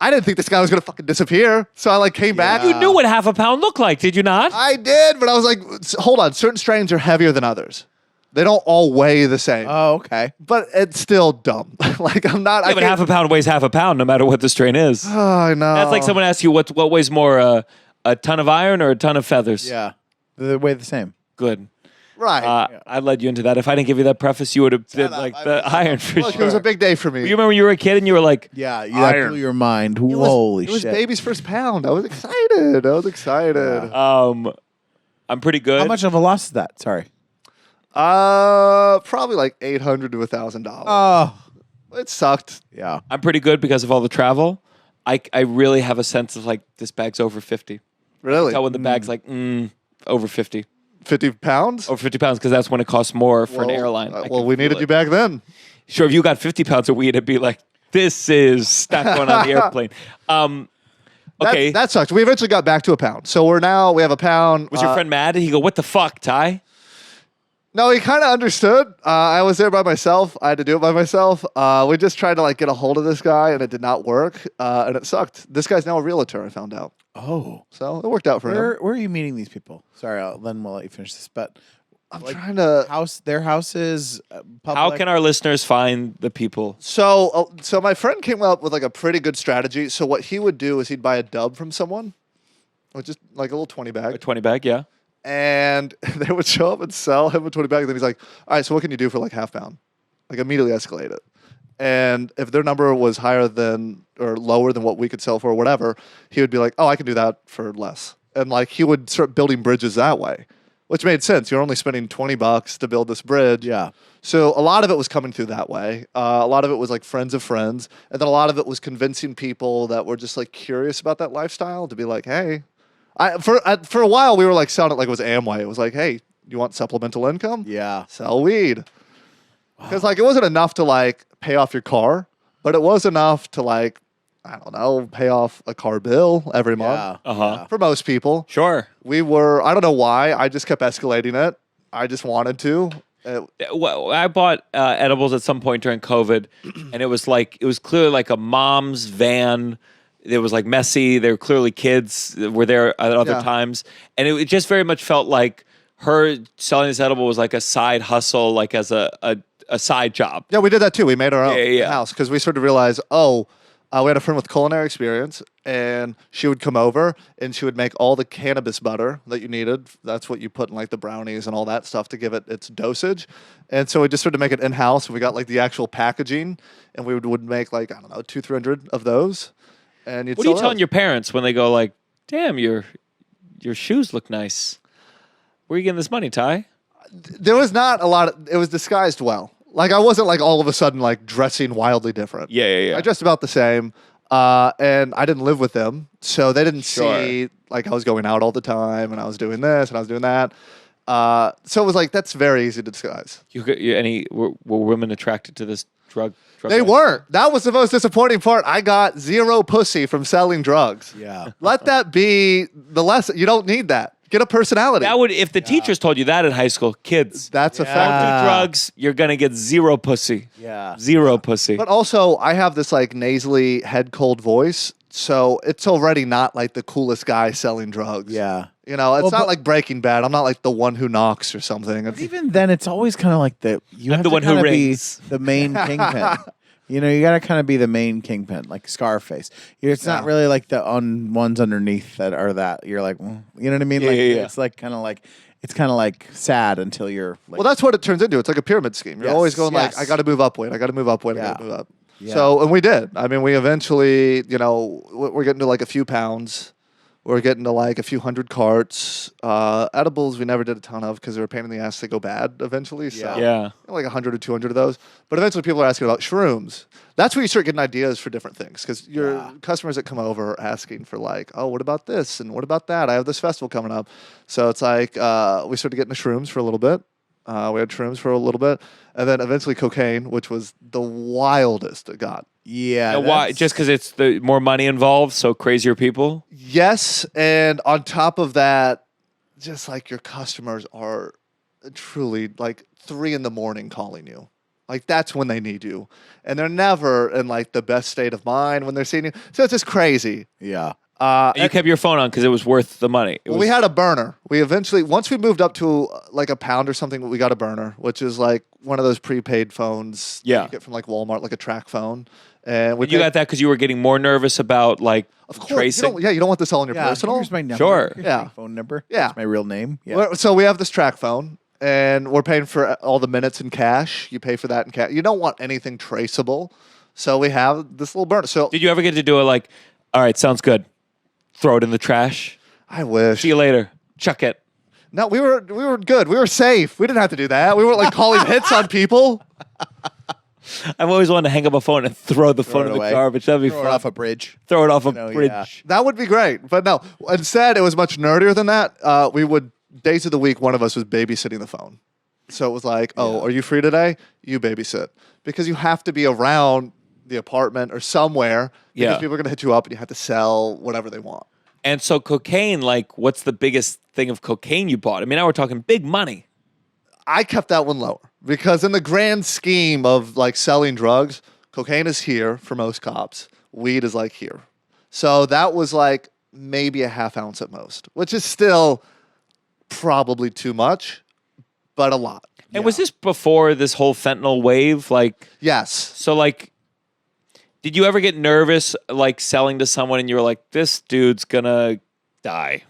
I didn't think this guy was going to fucking disappear. So I came back. You knew what half a pound looked like, did you not? I did, but I was like, hold on. Certain strains are heavier than others. They don't all weigh the same. Oh, okay. But it's still dumb. Like I'm not. Yeah, but half a pound weighs half a pound no matter what the strain is. Oh, I know. That's like someone asks you what weighs more, a ton of iron or a ton of feathers? Yeah. They weigh the same. Good. Right. I led you into that. If I didn't give you that preface, you would have did like the iron for Look, sure. it was a big day for me. You remember when you were a kid and you were like, Yeah, that blew your mind. Holy it was shit. baby's first pound. I was excited. I'm pretty good. How much of a loss is that? Sorry. Probably like $800 to $1,000. Oh. It sucked. Yeah. I'm pretty good because of all the travel. I really have a sense of like this bag's over 50. Really? Tell when the bag's like over 50. 50 pounds? Over 50 pounds because that's when it costs more for an airline. We needed you back then. Sure, if you got 50 pounds of weed, it'd be like, this is not going on the airplane. Okay. That sucked. We eventually got back to a pound. So we have a pound. Was your friend mad? Did he go, what the fuck, Ty? No, he kind of understood. I was there by myself. I had to do it by myself. We just tried to like get a hold of this guy, and it did not work, and it sucked. This guy's now a realtor, I found out. Oh. So it worked out for him. Where are you meeting these people? Sorry, then we'll let you finish this. But I'm trying to... Their houses, public. How can our listeners find the people? So my friend came up with like a pretty good strategy. So what he would do is he'd buy a dub from someone, or just like a little 20 bag. A 20 bag, yeah. And they would show up and sell him a 20 bag. And then he's like, all right, so what can you do for like half pound? Like immediately escalate it. And if their number was higher than or lower than what we could sell for or whatever, he would be like, oh, I can do that for less. And like he would start building bridges that way, which made sense. You're only spending $20 to build this bridge. Yeah. So a lot of it was coming through that way. A lot of it was like friends of friends. And then a lot of it was convincing people that were just like curious about that lifestyle to be like, hey, for a while we were like selling it like it was Amway. It was like, hey, you want supplemental income? Yeah. Sell weed. Because like it wasn't enough to like pay off your car, but it was enough to like, I don't know, pay off a car bill every month. Uh-huh. For most people. Sure. I don't know why, I just kept escalating it. I just wanted to. Well, I bought edibles at some point during COVID, and it was clearly like a mom's van. It was like messy. There were clearly kids that were there at other times. And it just very much felt like her selling this edible was like a side hustle, like as a side job. Yeah, we did that too. We made our own Yeah. house because we sort of realized, we had a friend with culinary experience, and she would come over and she would make all the cannabis butter that you needed. That's what you put in like the brownies and all that stuff to give it its dosage. And so we just sort of make it in-house. We got like the actual packaging, and we would make like, I don't know, 200-300 of those. And What are you telling your parents when they go like, damn, your shoes look nice? Where are you getting this money, Ty? There was not a lot of, it was disguised well. Like I wasn't like all of a sudden like dressing wildly different. Yeah. I dressed about the same. And I didn't live with them, so they didn't see like I was going out all the time and I was doing this and I was doing that. So it was like that's very easy to disguise. Were women attracted to this drug They weren't. That was the most disappointing part. I got zero pussy from selling drugs. Yeah. Let that be the lesson. You don't need that. Get a personality. That would if the teachers told you that in high school, kids. That's a Don't fact. do drugs. You're gonna get zero pussy. Yeah. Zero pussy. But also, I have this like nasally head cold voice, so it's already not like the coolest guy selling drugs. Yeah. You know, it's Well, not but- like Breaking Bad. I'm not like the one who knocks or something. It's, Even then, it's always kind of like you I'm have the to one who kinda be rings. the main kingpin. You know, you got to kind of be the main kingpin, like Scarface. It's not really like the ones underneath that are that. You're like, you know what I mean? Yeah, like, yeah. It's like kind of like it's kind of like sad until you're like, well, that's what it turns into. It's like a pyramid scheme. You're Yes, always going yes. like, I got to move up weight. I got to move up weight. I Yeah. got to move up. Yeah. So, and we did. I mean, we eventually, you know, we're getting to like a few pounds. We're getting to like a few hundred carts. Edibles, we never did a ton of because they were a pain in the ass to go bad eventually. So, Yeah. like 100 or 200 of those. But eventually people are asking about shrooms. That's where you start getting ideas for different things because your customers that come over are asking for like, oh, what about this? And what about that? I have this festival coming up. So it's like we started getting the shrooms for a little bit. We had shrooms for a little bit. And then eventually cocaine, which was the wildest it got. yeah, Now, why? that's- Just because it's the more money involved, so crazier people. Yes. And on top of that, just like your customers are truly like 3 a.m. calling you. Like that's when they need you. And they're never in like the best state of mind when they're seeing you. So it's just crazy. yeah. And you kept your phone on because it was worth the money. It Well, was, we had a burner. We eventually, once we moved up to like a pound or something, we got a burner, which is like one of those prepaid phones that Yeah. you get from like Walmart, like a track phone. And we you got that because you were getting more nervous about like of course, tracing. you don't want this all on your Yeah, personal. here's my number. Sure. Here's Yeah. my phone number. Yeah. That's my real name. Yeah. So we have this track phone, and we're paying for all the minutes in cash. You pay for that in cash. You don't want anything traceable, so we have this little burner. So Did you ever get to do it like, all right, sounds good, throw it in the trash, I wish. see you later, chuck it. No, we were good. We were safe. We didn't have to do that. We weren't like calling hits on people. I've always wanted to hang up a phone and throw the phone it in the away. garbage. That'd be Throw it fun. off a bridge. Throw it off a know, bridge. yeah. That would be great. But no, instead, it was much nerdier than that. We would, days of the week, one of us was babysitting the phone. So it was like, oh, are you free today? You babysit. Because you have to be around the apartment or somewhere because Yeah. people are going to hit you up and you have to sell whatever they want. And so cocaine, like, what's the biggest thing of cocaine you bought? I mean, now we're talking big money. I kept that one lower because in the grand scheme of like selling drugs, cocaine is here for most cops. Weed is like here. So that was like maybe a half ounce at most, which is still probably too much, but a lot. And was this before this whole fentanyl wave? Like, Yes. so like, did you ever get nervous like selling to someone and you were like, this dude's gonna die?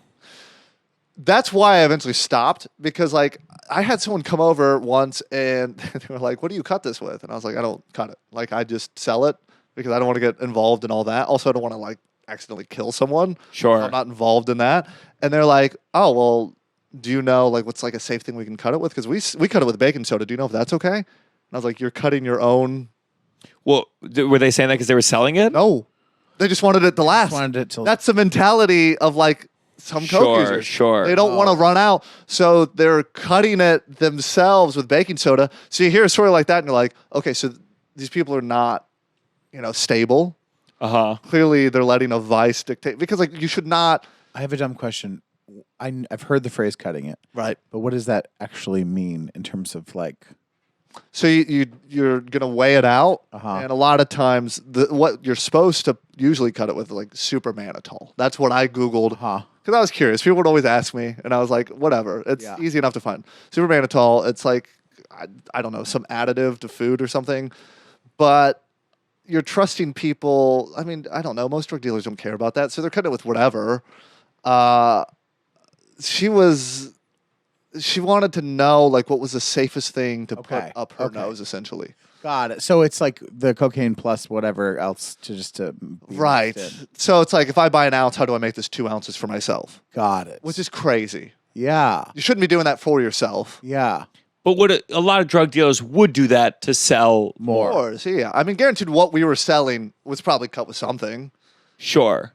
That's why I eventually stopped because like I had someone come over once and they were like, what do you cut this with? And I was like, I don't cut it. Like I just sell it because I don't want to get involved in all that. Also, I don't want to like accidentally kill someone. Sure. I'm not involved in that. And they're like, oh, well, do you know like what's like a safe thing we can cut it with? Because we cut it with baking soda. Do you know if that's okay? And I was like, you're cutting your own. Well, were they saying that because they were selling it? No, they just wanted it to last. wanted it to- That's the mentality of like some coke Sure, users. sure. They don't want to run out, so they're cutting it themselves with baking soda. So you hear a story like that, and you're like, okay, so these people are not, stable. Uh-huh. Clearly, they're letting a vice dictate because like you should not. I have a dumb question. I've heard the phrase "cutting it," Right. but what does that actually mean in terms of like? So you're gonna weigh it out, and a lot of times what you're supposed to usually cut it with like super mannitol. That's what I googled because I was curious. People would always ask me, and I was like, whatever. It's easy enough to find. Super mannitol. It's like I don't know, some additive to food or something, but you're trusting people. I mean, I don't know. Most drug dealers don't care about that, so they're cutting it with whatever. She wanted to know like what was the safest thing to put up her nose, essentially. Got it. So it's like the cocaine plus whatever else to be Right. mixed in. So it's like if I buy an ounce, how do I make this 2 ounces for myself? Got it. Which is crazy. Yeah. You shouldn't be doing that for yourself. Yeah. But what a lot of drug dealers would do that to sell more. Of course, yeah. I mean, guaranteed what we were selling was probably cut with something. Sure.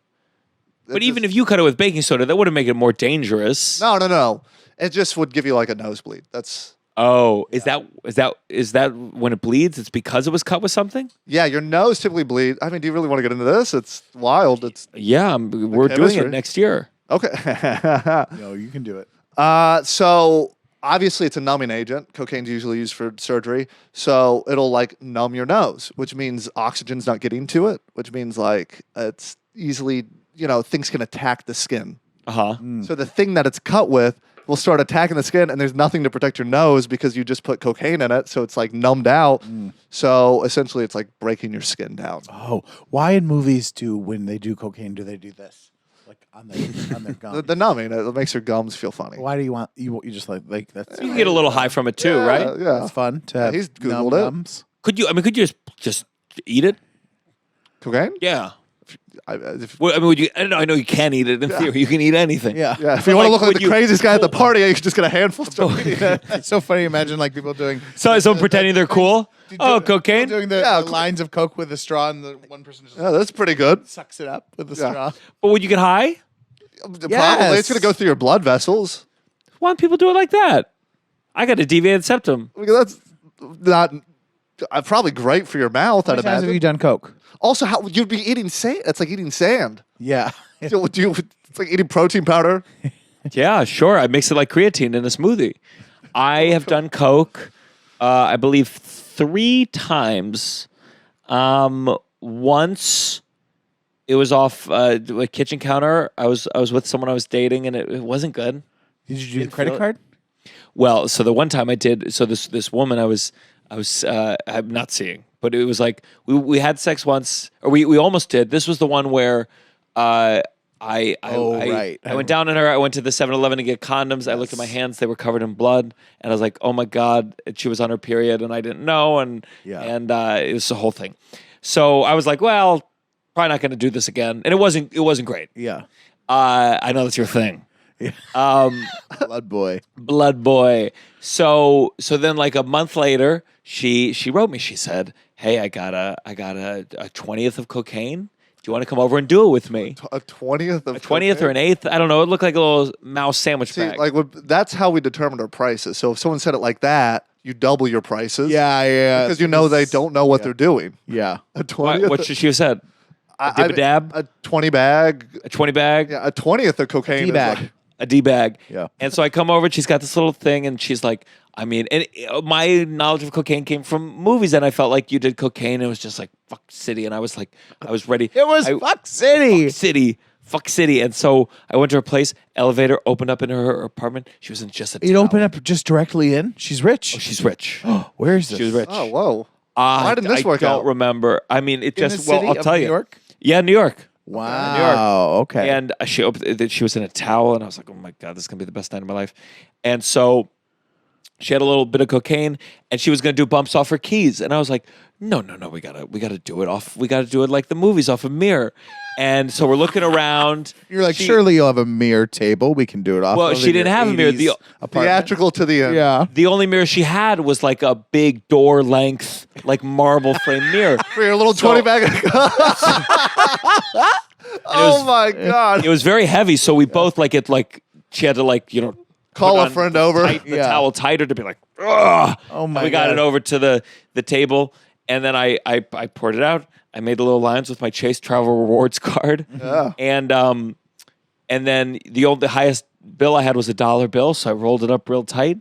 But even if you cut it with baking soda, that wouldn't make it more dangerous. No. It just would give you like a nosebleed. That's is that when it bleeds? It's because it was cut with something? yeah. Your nose typically bleeds. I mean, do you really want to get into this? It's wild. It's Yeah, we're doing chemistry. it next year. okay. No, you can do it. So obviously it's a numbing agent. Cocaine's usually used for surgery. So it'll like numb your nose, which means oxygen's not getting to it, which means like it's easily, things can attack the skin. Uh-huh. So the thing that it's cut with will start attacking the skin, and there's nothing to protect your nose because you just put cocaine in it. So it's like numbed out. So essentially it's like breaking your skin down. Oh, why in movies when they do cocaine, do they do this? Like on their gums? The numbing, it makes your gums feel funny. Why do you want you just like that's You can get a little high from it too, right? Yeah. that's fun to have he's numb Googled it. gums. Could you just eat it? Cocaine? Yeah. If Would you? I know you can eat it in theory. You can eat anything. Yeah. if you want to look like would the you- craziest guy at the party, you should just get a handful of stuff. It's so funny. Imagine like people doing So someone pretending they're cool. Oh, cocaine. doing the lines of coke with a straw, and the one person just Yeah, that's pretty good. sucks it up with the Yeah. straw. But would you get high? Probably. It's going to go through your blood vessels. Why don't people do it like that? I got a deviated septum. I mean, that's not probably great for your mouth, How I'd many times have imagine. you done coke? Also, how you'd be eating sand. It's like eating sand. Yeah. It's like eating protein powder. Yeah, sure. I mix it like creatine in a smoothie. I have done coke, I believe 3 times. Once it was off a kitchen counter. I was with someone I was dating, and it wasn't good. Did you do the Didn't credit feel it. card? Well, so the one time I did, so this woman I'm not seeing, but it was like we had sex once, or we almost did. This was the one where I went down on her. I went to the 7-Eleven to get condoms. I looked at my hands; they were covered in blood, and I was like, "Oh my god!" And she was on her period, and I didn't know, and it was the whole thing. So I was like, "Well, probably not going to do this again," and it wasn't great. Yeah. I know that's your thing. Blood boy. Blood boy. So then like a month later, she wrote me. She said, "Hey, I got a 20th of cocaine. Do you want to come over and do it with me?" A 20th of A 20th or an 8th? I don't know. It looked like a little mouse sandwich See, bag. like that's how we determined our prices. So if someone said it like that, you double your prices. Yeah. Because they don't know what they're doing. Yeah. A 20th. what should she have said? A dib a dab? A 20 bag. A 20 bag? Yeah, a 20th of cocaine. is D-bag. like- A D bag. Yeah. And so I come over and she's got this little thing and she's like, my knowledge of cocaine came from movies, and I felt like you did cocaine and it was just like fuck city, and I was ready. It was fuck city. Fuck city. And so I went to her place, elevator opened up in her apartment. She was in just a It towel. opened up just directly in. She's rich. Oh, she's rich. Where is this? She was rich. Oh, whoa. Why didn't this work I don't out? remember. I mean, it In just, the city I'll of tell New you. York? Yeah, New York. Wow. Okay. And she opened, she was in a towel, and I was like, oh my God, this is going to be the best night of my life. And so she had a little bit of cocaine, and she was going to do bumps off her keys. And I was like, no, we gotta do it off. We gotta do it like the movies off a mirror. And so we're looking around. You're like, surely you'll have a mirror table. We can do it off. Well, of she in didn't your have a mirror. 80s apartment. Theatrical to the end. Yeah. The only mirror she had was like a big door length, like marble frame mirror. For your little 20 bag. Oh my God. It was very heavy, so we both she had to Call put a on friend over. the Yeah. towel tighter to be like, ugh. Oh my We got God. it over to the table, and then I poured it out. I made the little lines with my Chase Travel Rewards card. Yeah. And then the highest bill I had was $1 bill, so I rolled it up real tight,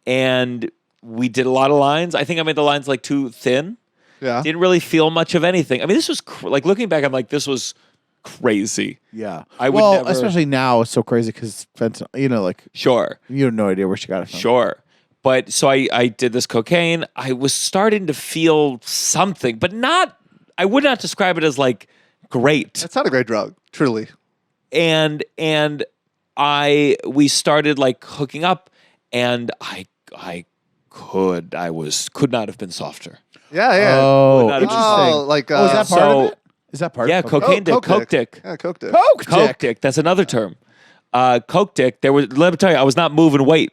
and we did a lot of lines. I think I made the lines like too thin. Yeah. Didn't really feel much of anything. I mean, this was looking back, I'm like, this was crazy. Yeah. I would never- especially now, it's so crazy because fentanyl. Sure. You have no idea where she got it from. Sure. But so I did this cocaine. I was starting to feel something, but I would not describe it as like great. That's not a great drug, truly. And we started like hooking up, and I could not have been softer. Yeah, yeah. Oh, not have been interesting. Oh, like, is that part so- of it? Is that part Yeah, of it? cocaine dick, coke dick. Yeah, coke dick. Coke Coke dick. dick. That's another term. Coke dick. Let me tell you, I was not moving weight.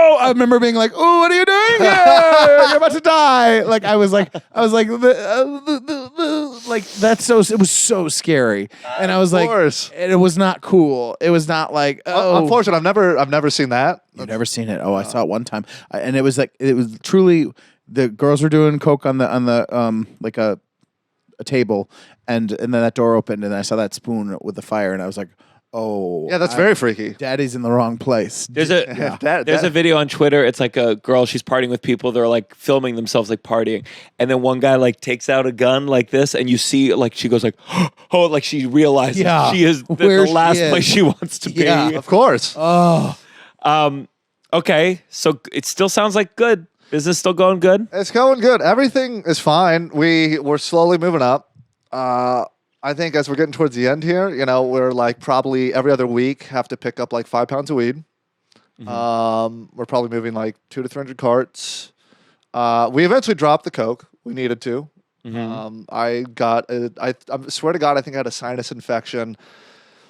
oh, I remember being like, oh, what are you doing here? You're about to die. Like, I was like, like, that's so, it was so scary. And I was like, course. and it was not cool. It was not like, oh. Unfortunately, I've never seen that. You've never seen it? Oh, I saw it one time. And it was like, it was truly, the girls were doing coke on the like a table, and then that door opened, and I saw that spoon with the fire, and I was like, oh, Yeah, that's very freaky. Daddy's in the wrong place. There's a there's a video on Twitter. It's like a girl. She's partying with people. They're like filming themselves like partying, and then one guy like takes out a gun like this, and you see like she goes like, oh, like she realizes she is the last place she wants to be. Of course. Okay, so it still sounds like good. Business still going good? It's going good. Everything is fine. We're slowly moving up. I think as we're getting towards the end here, we're like probably every other week have to pick up like 5 pounds of weed. We're probably moving like 200 to 300 carts. We eventually dropped the coke. We needed to. I swear to God, I think I had a sinus infection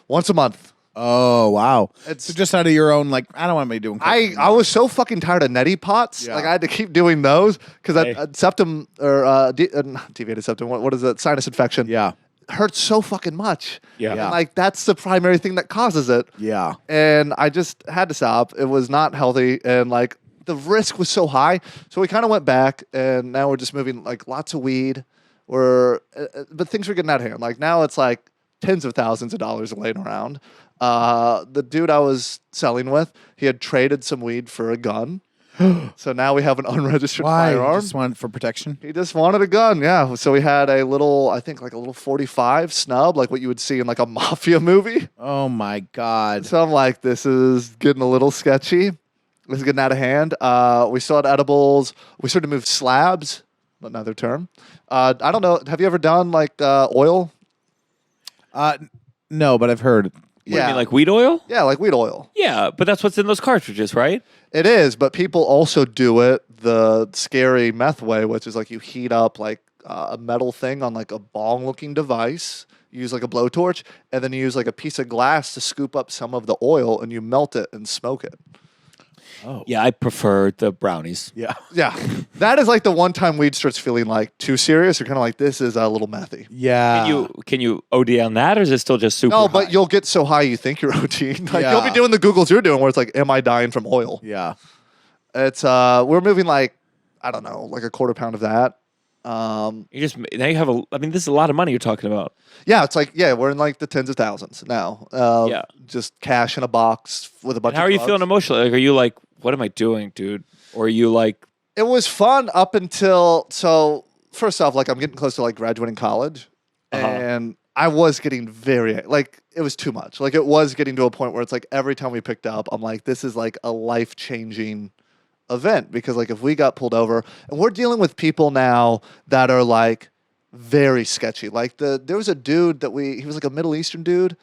once a month. Oh, wow. It's so just out of your own, like, I don't want to be doing coke. I was so fucking tired of neti pots. Yeah. Like, I had to keep doing those because that septum or deviated septum, what is it? Sinus infection. Yeah. Hurts so fucking much. Yeah. And like, that's the primary thing that causes it. Yeah. And I just had to stop. It was not healthy. And like, the risk was so high. So we kind of went back, and now we're just moving like lots of weed. But things were getting out of hand. Like, now it's like tens of thousands of dollars laying around. The dude I was selling with, he had traded some weed for a gun. So now we have an unregistered firearm. Just wanted for protection? He just wanted a gun, yeah. So we had a little 45 snub, like what you would see in like a mafia movie. Oh my God. So I'm like, this is getting a little sketchy. This is getting out of hand. We still had edibles. We started to move slabs, another term. I don't know. Have you ever done like oil? No, but I've heard. What do you mean, like weed oil? Yeah, like weed oil. Yeah, but that's what's in those cartridges, right? It is, but people also do it the scary meth way, which is like you heat up like a metal thing on like a bong-looking device. You use like a blowtorch, and then you use like a piece of glass to scoop up some of the oil, and you melt it and smoke it. Oh. Yeah, I prefer the brownies. Yeah. Yeah, that is like the one time weed starts feeling like too serious. You're kind of like, this is a little methy. Yeah. Can you OD on that, or is it still just super No, high? but you'll get so high you think you're ODing. Like Yeah. you'll be doing the Googles you're doing, where it's like, am I dying from oil? Yeah. It's we're moving like, I don't know, like a quarter pound of that. now you have this is a lot of money you're talking about. Yeah, it's like, we're in like the tens of thousands now. Yeah. Just cash in a box with a bunch How of are you drugs. feeling emotionally? Like, are you like, what am I doing, dude? Or are you like, It was fun up until, so first off, like I'm getting close to like graduating college, and I was getting it was too much. Like it was getting to a point where it's like every time we picked up, I'm like, this is like a life-changing event, because like if we got pulled over, and we're dealing with people now that are like very sketchy. Like there was a dude he was like a Middle Eastern dude,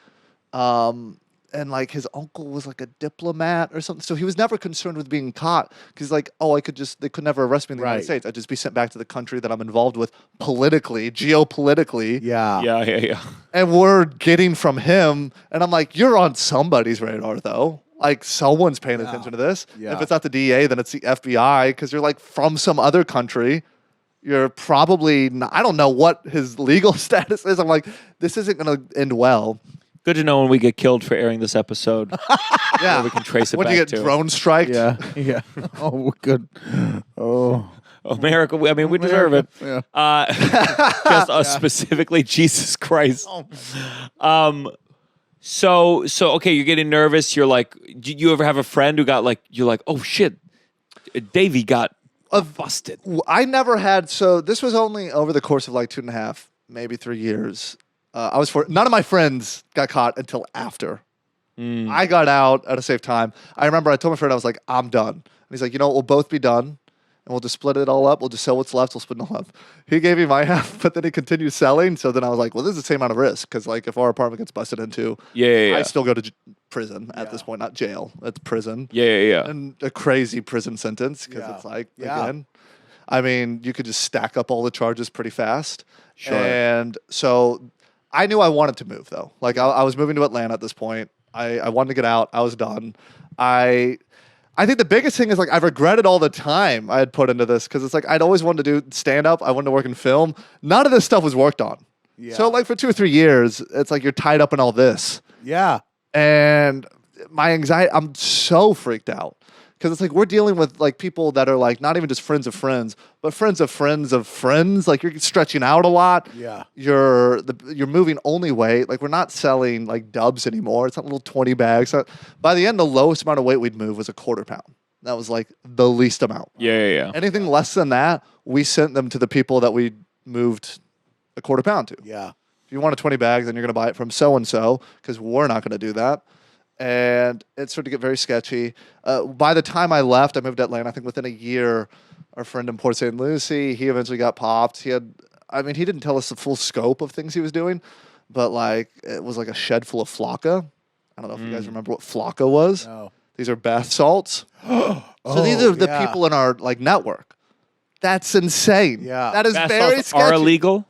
and like his uncle was like a diplomat or something. So he was never concerned with being caught, because like, they could never arrest me in the United States. I'd just be sent back to the country that I'm involved with politically, geopolitically. Yeah. yeah. And we're getting from him, and I'm like, you're on somebody's radar though. Like someone's paying attention to this. Yeah. If it's not the DEA, then it's the FBI, because you're like from some other country. You're probably not, I don't know what his legal status is. I'm like, this isn't going to end well. Good to know when we get killed for airing this episode. Yeah, we can trace it when back you get to. drone striked. Yeah. Yeah. Oh, good. Oh. America, we deserve it. Yeah. Specifically, Jesus Christ. So okay, you're getting nervous. You're like, do you ever have a friend who got like, you're like, oh shit, Davey got busted. I never had. So this was only over the course of like 2.5, maybe 3 years. None of my friends got caught until after. I got out at a safe time. I remember I told my friend, I was like, I'm done. And he's like, we'll both be done, and we'll just split it all up. We'll just sell what's left. We'll split it all up. He gave me my half, but then he continued selling. So then I was like, well, this is the same amount of risk, because like if our apartment gets busted into, I still go to prison at this point, not jail. It's prison. Yeah. And a crazy prison sentence, because it's like, again, I mean, you could just stack up all the charges pretty fast. Sure. And so I knew I wanted to move, though. Like I was moving to Atlanta at this point. I wanted to get out. I was done. I I think the biggest thing is like I've regretted all the time I had put into this because it's like I'd always wanted to do stand up. I wanted to work in film. None of this stuff was worked on. Yeah. So like for 2 or 3 years, it's like you're tied up in all this. Yeah. And my anxiety, I'm so freaked out because it's like we're dealing with like people that are like not even just friends of friends, but friends of friends of friends. Like you're stretching out a lot. Yeah. You're moving only weight. Like we're not selling like dubs anymore. It's not little 20 bags. So by the end, the lowest amount of weight we'd move was a quarter pound. That was like the least amount. Yeah. Anything less than that, we sent them to the people that we moved a quarter pound to. Yeah. If you want a 20 bags, then you're going to buy it from so-and-so because we're not going to do that. And it started to get very sketchy. By the time I left, I moved to Atlanta. I think within a year, our friend in Port St. Lucie, he eventually got popped. He didn't tell us the full scope of things he was doing, but like it was like a shed full of Flocka. I don't know if you guys remember what Flocka was. No. These are bath salts. So these are the people in our like network. That's insane. Yeah. That is Bath very salts sketchy. are illegal.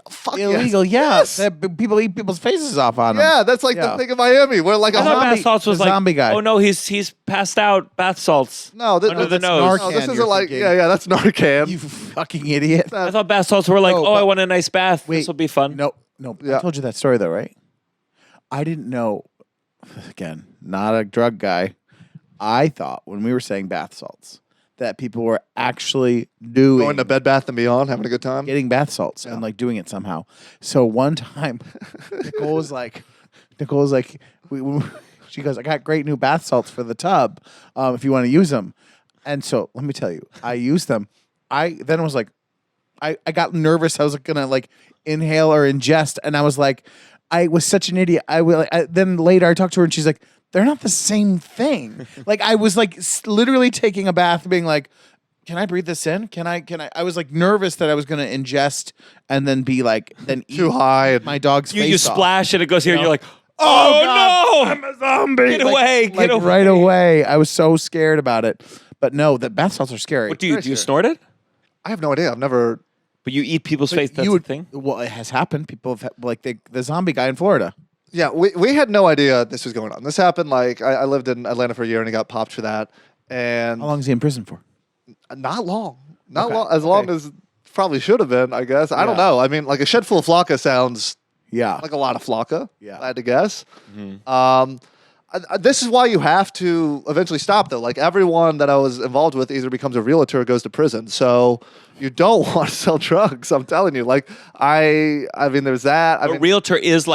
Fuck Illegal, yes. yeah. People eat people's faces off on them. Yeah, that's like the Yeah. thing in Miami where like I a thought zombie. bath salts was the like zombie guy. Oh no, he's passed out. Bath salts. No, Under the that's nose. No, this Narcan, isn't you're like thinking. yeah, that's Narcan. You fucking idiot. I thought bath salts were like, No, oh, I but- want a nice bath. Wait, This will be fun. No. Yeah. I told you that story though, right? I didn't know. Again, not a drug guy. I thought when we were saying bath salts that people were actually doing Going to Bed Bath and Beyond, having a good time. getting bath salts and like doing it somehow. So one time, Nicole was like, she goes, I got great new bath salts for the tub if you want to use them. And so let me tell you, I used them. I then was like, I got nervous. I was going to like inhale or ingest. And I was like, I was such an idiot. Then later I talked to her and she's like, they're not the same thing. Like I was like literally taking a bath being like, can I breathe this in? Can I? I was like nervous that I was going to ingest and then be like, then eat Too high. my dog's You face off. splash and it goes here, and know? you're like, Oh, oh no, I'm a zombie. Get away, get like away. right away. I was so scared about it. But no, the bath salts are scary. What do you snort it? I have no idea. I've never. But you eat people's face. That's you the would, thing. Well, it has happened. People have like the zombie guy in Florida. Yeah, we had no idea this was going on. This happened like I lived in Atlanta for a year and he got popped for that. And How long is he in prison for? not long. Not Okay, long. As long as probably should have been, I guess. I don't Yeah. know. I mean, like a shed full of Flocka sounds Yeah. like a lot of Flocka. Yeah. I had to guess. This is why you have to eventually stop, though. Like everyone that I was involved with either becomes a realtor or goes to prison. So you don't want to sell drugs. I'm telling you. Like I mean, there's that. I A mean, realtor is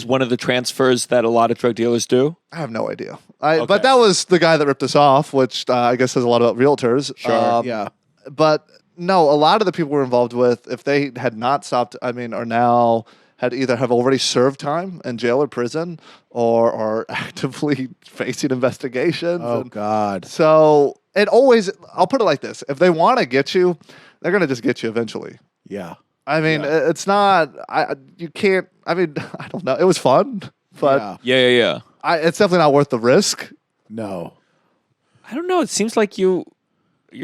one of the transfers that a lot of drug dealers do. I have no idea. Okay. But that was the guy that ripped us off, which I guess says a lot about realtors. Sure. Yeah. But no, a lot of the people we're involved with, if they had not stopped, I mean, are now had either have already served time in jail or prison or are actively facing investigations. Oh And God. so it always, I'll put it like this. If they want to get you, they're going to just get you eventually. Yeah. I mean, it's not, you can't, I mean, I don't know. It was fun, but Yeah. Yeah. it's definitely not worth the risk. No. I don't know. It seems like your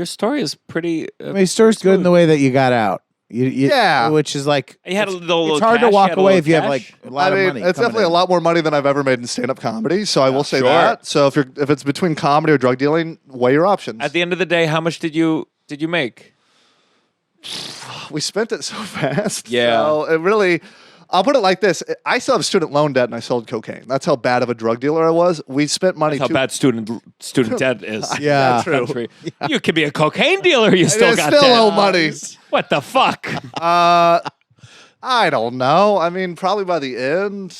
story is pretty. I mean, story's good in the way that you got out. Yeah. Which is like You had a little. it's hard cash, to walk you had a away little if you have cash? like a lot I mean, of money. it's coming definitely a in. lot more money than I've ever made in stand-up comedy. So I will say Sure. that. So if it's between comedy or drug dealing, weigh your options. At the end of the day, how much did you make? We spent it so fast. Yeah. So it really, I'll put it like this: I still have student loan debt, and I sold cocaine. That's how bad of a drug dealer I was. We spent money. How bad student debt is. Yeah. That's true. Country. You could be a cocaine dealer. You still I got still debt. owe money. What the fuck? I don't know. I mean, probably by the end.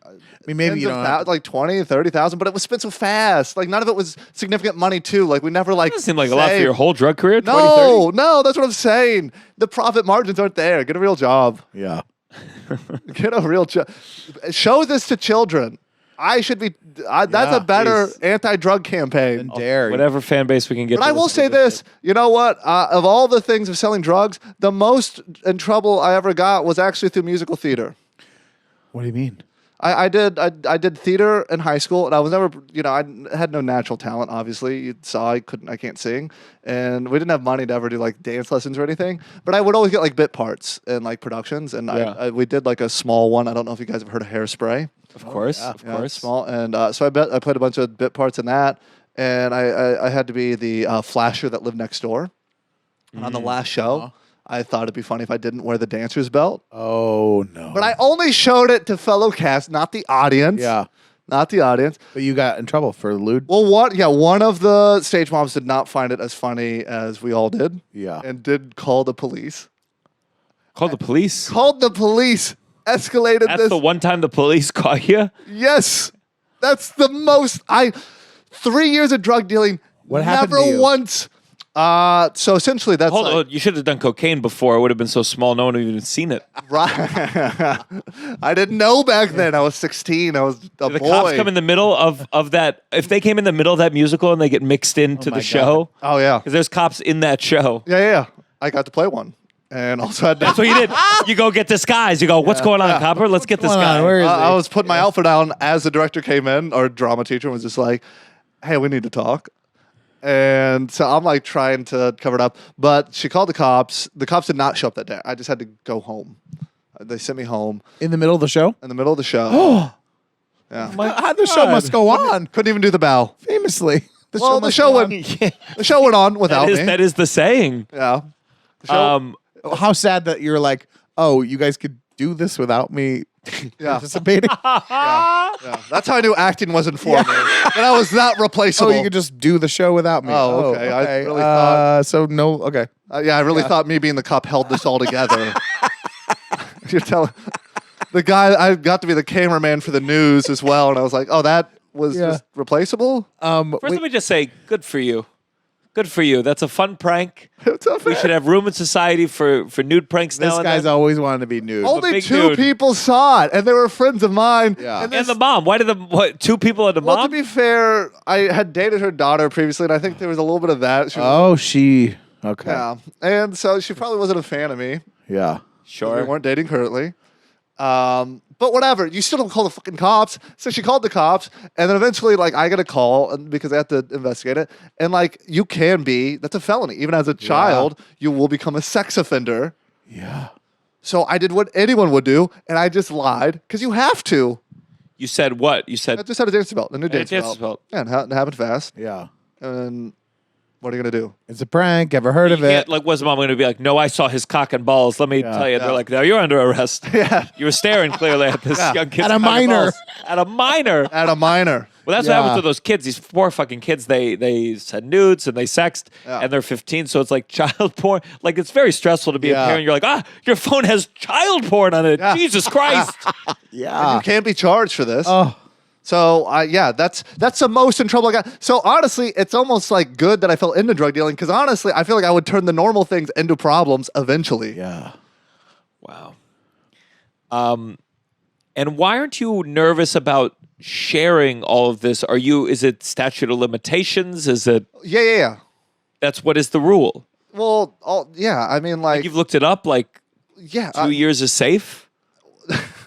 I mean, maybe you don't have like 20, 30,000, but it was spent so fast. Like none of it was significant money too. Like we never like. Doesn't seem like a lot for saved. your whole drug career. 20, No, that's what I'm saying. The profit margins aren't there. Get a real job. Yeah. Get a real job. Show this to children. I should be. That's Yeah, a better please. anti-drug campaign. And dare. Whatever fan base we can get. But to I will listen say to this. You know what? Of all the things of selling drugs, the most in trouble I ever got was actually through musical theater. What do you mean? I did theater in high school, and I was never, I had no natural talent. Obviously, you saw I can't sing, and we didn't have money to ever do like dance lessons or anything. But I would always get like bit parts in like productions, and we did like a small one. I don't know if you guys have heard of Hairspray. Of course, of course. Small, and so I played a bunch of bit parts in that, and I had to be the flasher that lived next door. On the last show, I thought it'd be funny if I didn't wear the dancer's belt. Oh, no. But I only showed it to fellow cast, not the audience. Yeah. Not the audience. But you got in trouble for lewd? Well, one of the stage moms did not find it as funny as we all did. Yeah. And did call the police. Called the police? Called the police. Escalated That's this. the one time the police caught you? Yes. That's the most. 3 years of drug dealing. What happened to Never you? once. So essentially, that's Hold on, you should have done cocaine before. It would have been so small, no one would have even seen it. right. I didn't know back then. I was 16. I was a The boy. cops come in the middle of that. If they came in the middle of that musical and they get mixed into the show, Oh yeah. because there's cops in that show. Yeah. I got to play one, and also had. That's what you did. You go get disguised. You go, what's going on, copper? Let's get this What's going guy. on? Where is I he? was putting my outfit on as the director came in. Our drama teacher was just like, "Hey, we need to talk." And so I'm like trying to cover it up, but she called the cops. The cops did not show up that day. I just had to go home. They sent me home In the middle of the show? in the middle of the show. Yeah, The show must go on. couldn't even do the bow. Famously. The must show go went. The show went on without me. That is the saying. Yeah. The show, on. How sad that you're like, oh, you guys could do this without me yeah. participating. Yeah. That's how I knew acting wasn't for me. That I was not replaceable. Oh, you could just do the show without me. Oh, okay. I really thought. So no, okay. Yeah, I really thought me being the cop held this all together. You're telling the guy I got to be the cameraman for the news as well, and I was like, oh, that was just replaceable. First, let me just say, good for you. Good for you. That's a fun prank. It's a We should have room in society for nude pranks This now and guy's then. always wanted to be nude. Only big 2 dude. people saw it, and they were friends of mine. Yeah. And, And the mom. Why did two people and the well, mom? to be fair, I had dated her daughter previously, and I think there was a little bit of that. She was, Oh, she. Okay. yeah, and so she probably wasn't a fan of me. Yeah. We weren't dating currently. But whatever, you still don't call the fucking cops. So she called the cops, and then eventually, like, I get a call because I have to investigate it. And like, that's a felony. Even as a child, you will become a sex offender. Yeah. So I did what anyone would do, and I just lied because you have to. You said what? You said I just had a dance belt, a new dance dancer's belt. belt. Yeah, and it happened fast. Yeah. And what are you gonna do? It's a prank. Ever heard of you can't, it? like, was mom going to be like, no, I saw his cock and balls. Let me tell you. Yeah. They're like, no, you're under arrest. Yeah, You were staring clearly at this young kid's At a cock and minor. balls. At a minor. at a minor. Well, that's what happens to those kids. These poor fucking kids. They send nudes and they sext, and they're 15. So it's like child porn. Like, it's very stressful to be a parent. You're like, your phone has child porn on it. Yeah. Jesus Christ. Yeah. You can't be charged for this. Oh. So that's the most in trouble I got. So honestly, it's almost like good that I fell into drug dealing because honestly, I feel like I would turn the normal things into problems eventually. Yeah. Wow. And why aren't you nervous about sharing all of this? Is it statute of limitations? Is it Yeah. that's what is the rule? Well, I mean, like, You've looked it up. Like yeah. 2 years is safe.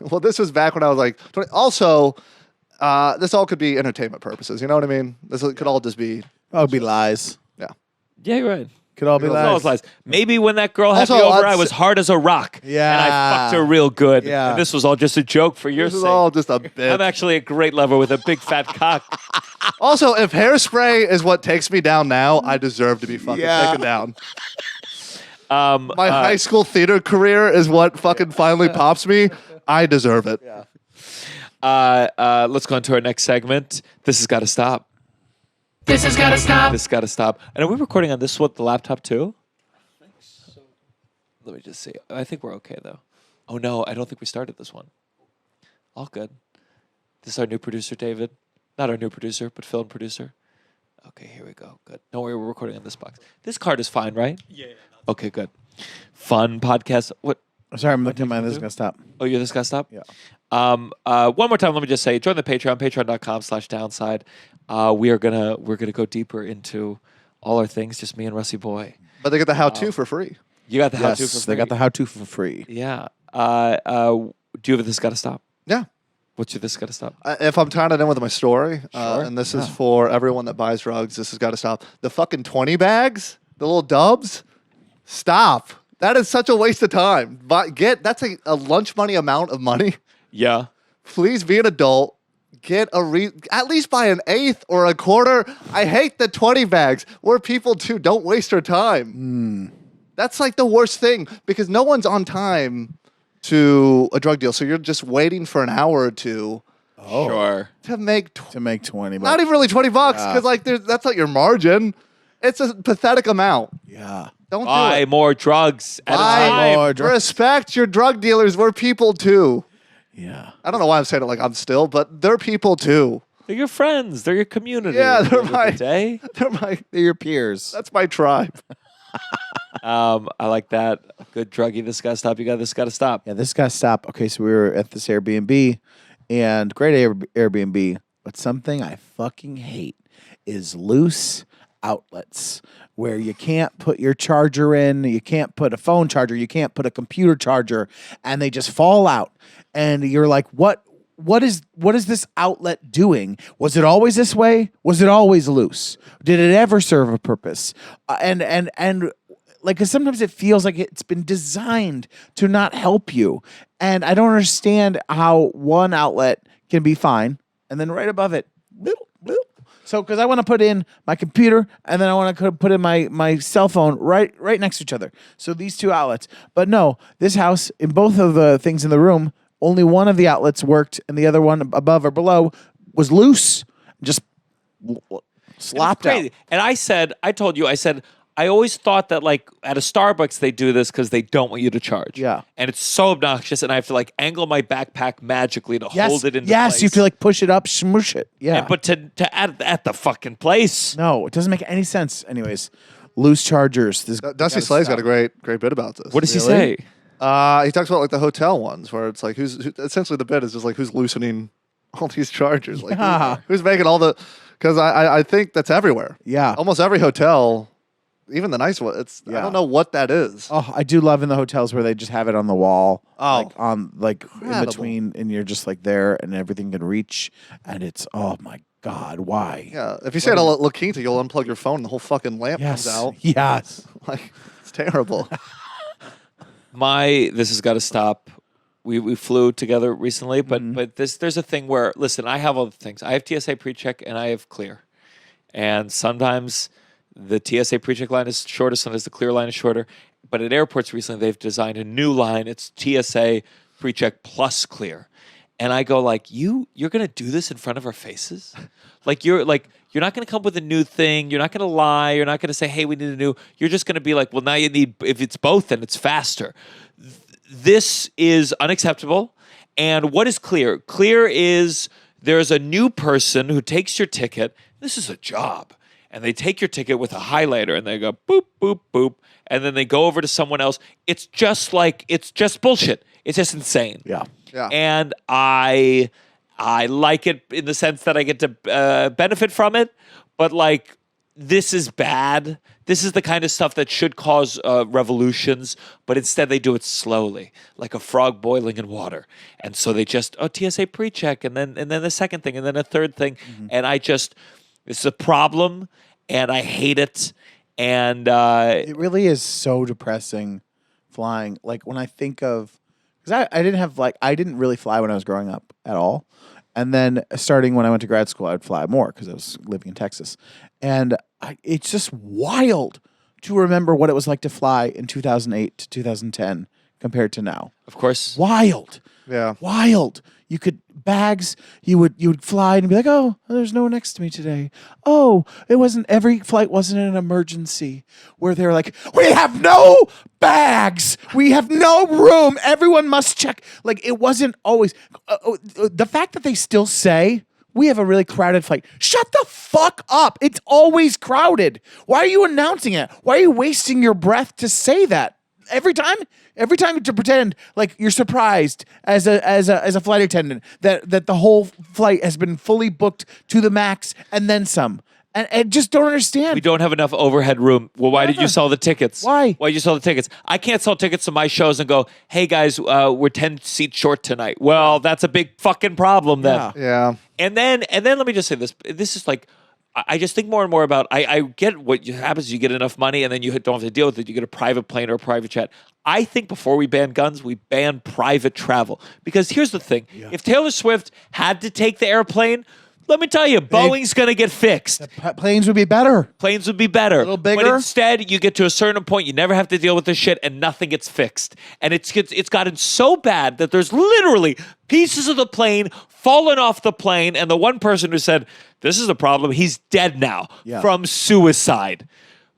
Well, this was back when I was like 20. Also, this all could be entertainment purposes. You know what I mean? This could all just be, That would be lies. yeah. Yeah, you're right. Could all be It's lies. always lies. Maybe when that girl had Also, me over, I I'd was s- hard as a rock. Yeah. And I fucked her real good. Yeah. And this was all just a joke for your This is sake. all just a bit. I'm actually a great lover with a big fat cock. Also, if hairspray is what takes me down now, I deserve to be fucking taken down. My high school theater career is what fucking finally pops me. I deserve it. Let's go on to our next segment. This has got to stop. This has got to stop. This got to stop. And are we recording on this one, the laptop too? I think so. Let me just see. I think we're okay though. Oh no, I don't think we started this one. All good. This is our new producer, David. Not our new producer, but film producer. Okay, here we go. Good. Don't worry, we're recording on this box. This card is fine, right? Yeah. Okay, good. Fun podcast. What? Sorry, I'm looking at mine. This is going to stop. Oh, you're this guy. Stop. Yeah. One more time. Let me just say, join the Patreon. Patreon.com/downside. We're gonna go deeper into all our things. Just me and Rusty Boy. But they get the how-to for free. You got the how-to for Yes, free. they got the how-to for free. Yeah. Do you have this? Got to stop. Yeah. What's your this got to stop? If I'm tying it in with my story, and this is for everyone that buys drugs, this has got to stop. The fucking 20 bags, the little dubs, stop. That is such a waste of time. But that's a lunch money amount of money. Yeah. Please be an adult. Get at least buy an eighth or a quarter. I hate the 20 bags where people too don't waste their time. That's like the worst thing because no one's on time to a drug deal. So you're just waiting for an hour or two. Sure. To make 20 bucks. Not even really 20 bucks because like that's not your margin. It's a pathetic amount. Yeah. Don't Buy do it. more drugs at a Buy time. more drugs. Respect your drug dealers. We're people too. Yeah. I don't know why I'm saying it like I'm still, but they're people too. They're your friends. They're your community. Yeah, at the they're end of my- the day. They're your peers. That's my tribe. I like that. Good druggie. This got to stop. You got this got to stop. Yeah, this got to stop. Okay, so we were at this Airbnb, and great Airbnb, but something I fucking hate is loose outlets where you can't put your charger in, you can't put a phone charger, you can't put a computer charger, and they just fall out. And you're like, what is this outlet doing? Was it always this way? Was it always loose? Did it ever serve a purpose? And like, 'cause sometimes it feels like it's been designed to not help you. And I don't understand how one outlet can be fine and then right above it, bloop, bloop. So, because I want to put in my computer and then I want to put in my cell phone right next to each other. So these two outlets. But no, this house, in both of the things in the room, only one of the outlets worked and the other one above or below was loose, just slopped out. Crazy. And I said, I always thought that like at a Starbucks they do this because they don't want you to charge. Yeah. And it's so obnoxious, and I have to like angle my backpack magically to hold it in place. Yes, you have to like push it up, smoosh it. Yeah. But to add at the fucking place. No, it doesn't make any sense. Anyways, loose chargers. Dusty Slay's got a great bit about this. What does he say? He talks about like the hotel ones where it's like essentially the bit is just like who's loosening all these chargers, like who's making all the because I think that's everywhere. Yeah. Almost every hotel, even the nice one. I don't know what that is. Oh, I do love in the hotels where they just have it on the wall. Oh. Like in Incredible. between, and you're just like there, and everything can reach, and it's oh my god, why? Yeah, if you say it a La Quinta, you'll unplug your phone and the whole fucking lamp Yes, comes out. yes. Like it's terrible. This has got to stop. We flew together recently, but there's a thing where listen, I have all the things. I have TSA PreCheck and I have Clear, and sometimes the TSA PreCheck line is shorter, sometimes the Clear line is shorter. But at airports recently, they've designed a new line. It's TSA PreCheck plus Clear, and I go like, you're gonna do this in front of our faces, you're not going to come up with a new thing. You're not going to lie. You're not going to say, hey, we need a new. You're just going to be like, well, now you need, if it's both, then it's faster. This is unacceptable. And what is Clear? Clear is there's a new person who takes your ticket. This is a job. And they take your ticket with a highlighter and they go boop, boop, boop. And then they go over to someone else. It's just bullshit. It's just insane. Yeah. Yeah. And I like it in the sense that I get to benefit from it, but like this is bad. This is the kind of stuff that should cause revolutions, but instead they do it slowly, like a frog boiling in water. And so they just TSA PreCheck, and then the second thing, and then a third thing, and this is a problem, and I hate it. And It really is so depressing flying. Like when I think of, because I didn't really fly when I was growing up at all. And then starting when I went to grad school, I'd fly more because I was living in Texas. And it's just wild to remember what it was like to fly in 2008 to 2010 compared to now. of course, Wild. Yeah. Wild. You could bags, you would fly and be like, oh, there's no one next to me today. Oh, every flight wasn't an emergency where they're like, we have no bags. We have no room. Everyone must check. Like it wasn't always the fact that they still say we have a really crowded flight. Shut the fuck up. It's always crowded. Why are you announcing it? Why are you wasting your breath to say that? Every time to pretend like you're surprised as a flight attendant that the whole flight has been fully booked to the max and then some. And I just don't understand. We don't have enough overhead room. Well, why did you sell the tickets? Why? Why did you sell the tickets? I can't sell tickets to my shows and go, hey, guys, we're 10 seats short tonight. Well, that's a big fucking problem then. Yeah. And then let me just say this. This is like, I just think more and more about, I get what happens is you get enough money and then you don't have to deal with it. You get a private plane or a private jet. I think before we ban guns, we ban private travel. Because here's the thing. If Taylor Swift had to take the airplane, let me tell you, Boeing's going to get fixed. Planes would be better. Planes would be better. A little bigger. But instead, you get to a certain point, you never have to deal with this shit, and nothing gets fixed. And it's gotten so bad that there's literally pieces of the plane falling off the plane, and the one person who said, this is the problem, he's dead now from suicide.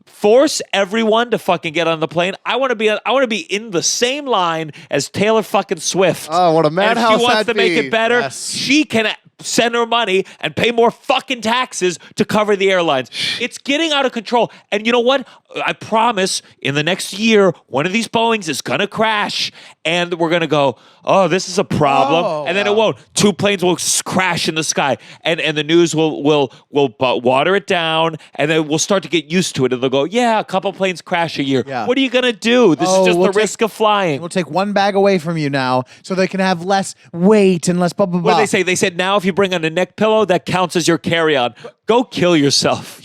Force everyone to fucking get on the plane. I want to be in the same line as Taylor fucking Swift. Oh, what a And madhouse if she wants that'd to make be. it better, Yes. she can send her money and pay more fucking taxes to cover the airlines. It's getting out of control. And you know what? I promise in the next year, one of these Boeings is going to crash and we're going to go, oh, this is a problem. Oh, and then it won't. 2 planes will crash in the sky and the news will water it down and then we'll start to get used to it. And they'll go, yeah, a couple planes crash a year. Yeah. What are you going to do? This is just the risk of flying. We'll take one bag away from you now so they can have less weight and less blah, blah, blah. What did they say? They said now if you bring on a neck pillow, that counts as your carry-on. Go kill yourself.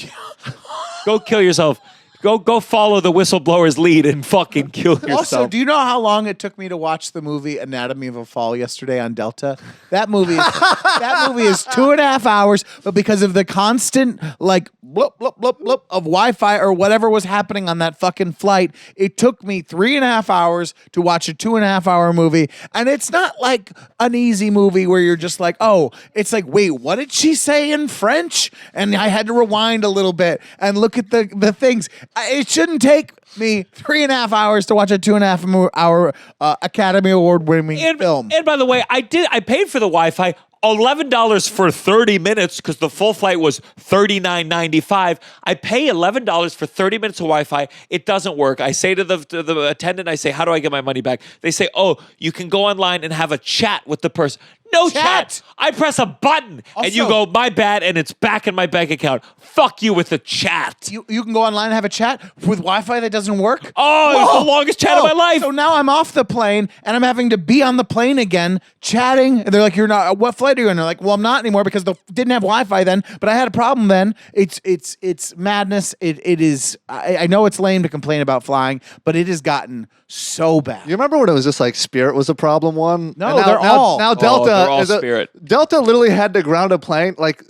Go kill yourself. Go follow the whistleblower's lead and fucking kill yourself. Also, do you know how long it took me to watch the movie Anatomy of a Fall yesterday on Delta? That movie is 2.5 hours, but because of the constant like bloop, bloop, bloop, bloop of Wi-Fi or whatever was happening on that fucking flight, it took me 3.5 hours to watch a 2.5 hour movie. And it's not like an easy movie where you're just like, oh, it's like, wait, what did she say in French? And I had to rewind a little bit and look at the things. It shouldn't take me 3.5 hours to watch a 2.5 hour Academy Award winning film. And by the way, I paid for the Wi-Fi. $11 for 30 minutes because the full flight was $39.95. I pay $11 for 30 minutes of Wi-Fi. It doesn't work. I say to the attendant, I say, how do I get my money back? They say, oh, you can go online and have a chat with the person. No chat. I press a button and you go, my bad, and it's back in my bank account. Fuck you with the chat. You can go online and have a chat with Wi-Fi that doesn't work? Oh, it's the longest chat of my life. So now I'm off the plane and I'm having to be on the plane again chatting. And they're like, you're not, what flight are you on? They're like, well, I'm not anymore because they didn't have Wi-Fi then, but I had a problem then. It's madness. It is, I know it's lame to complain about flying, but it has gotten so bad. You remember when it was just like Spirit was a problem one? No, And they're all. Now Delta they're all is Spirit. Delta literally had to ground a plane. Like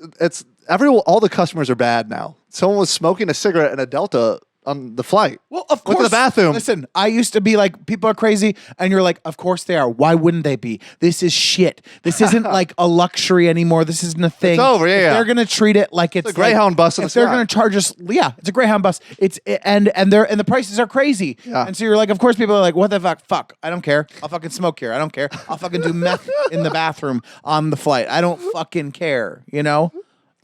all the customers are bad now. Someone was smoking a cigarette in a Delta on the flight. Well, of Went course. to the bathroom. Listen, I used to be like, people are crazy. And you're like, of course they are. Why wouldn't they be? This is shit. This isn't like a luxury anymore. This isn't a thing. It's over, yeah, If yeah. they're going to treat it like it's a Greyhound bus in If the they're sky. going to charge us, yeah, it's a Greyhound bus. And the prices are crazy. Yeah. And so you're like, of course people are like, what the fuck? Fuck. I don't care. I'll fucking smoke here. I don't care. I'll fucking do meth in the bathroom on the flight. I don't fucking care, you know?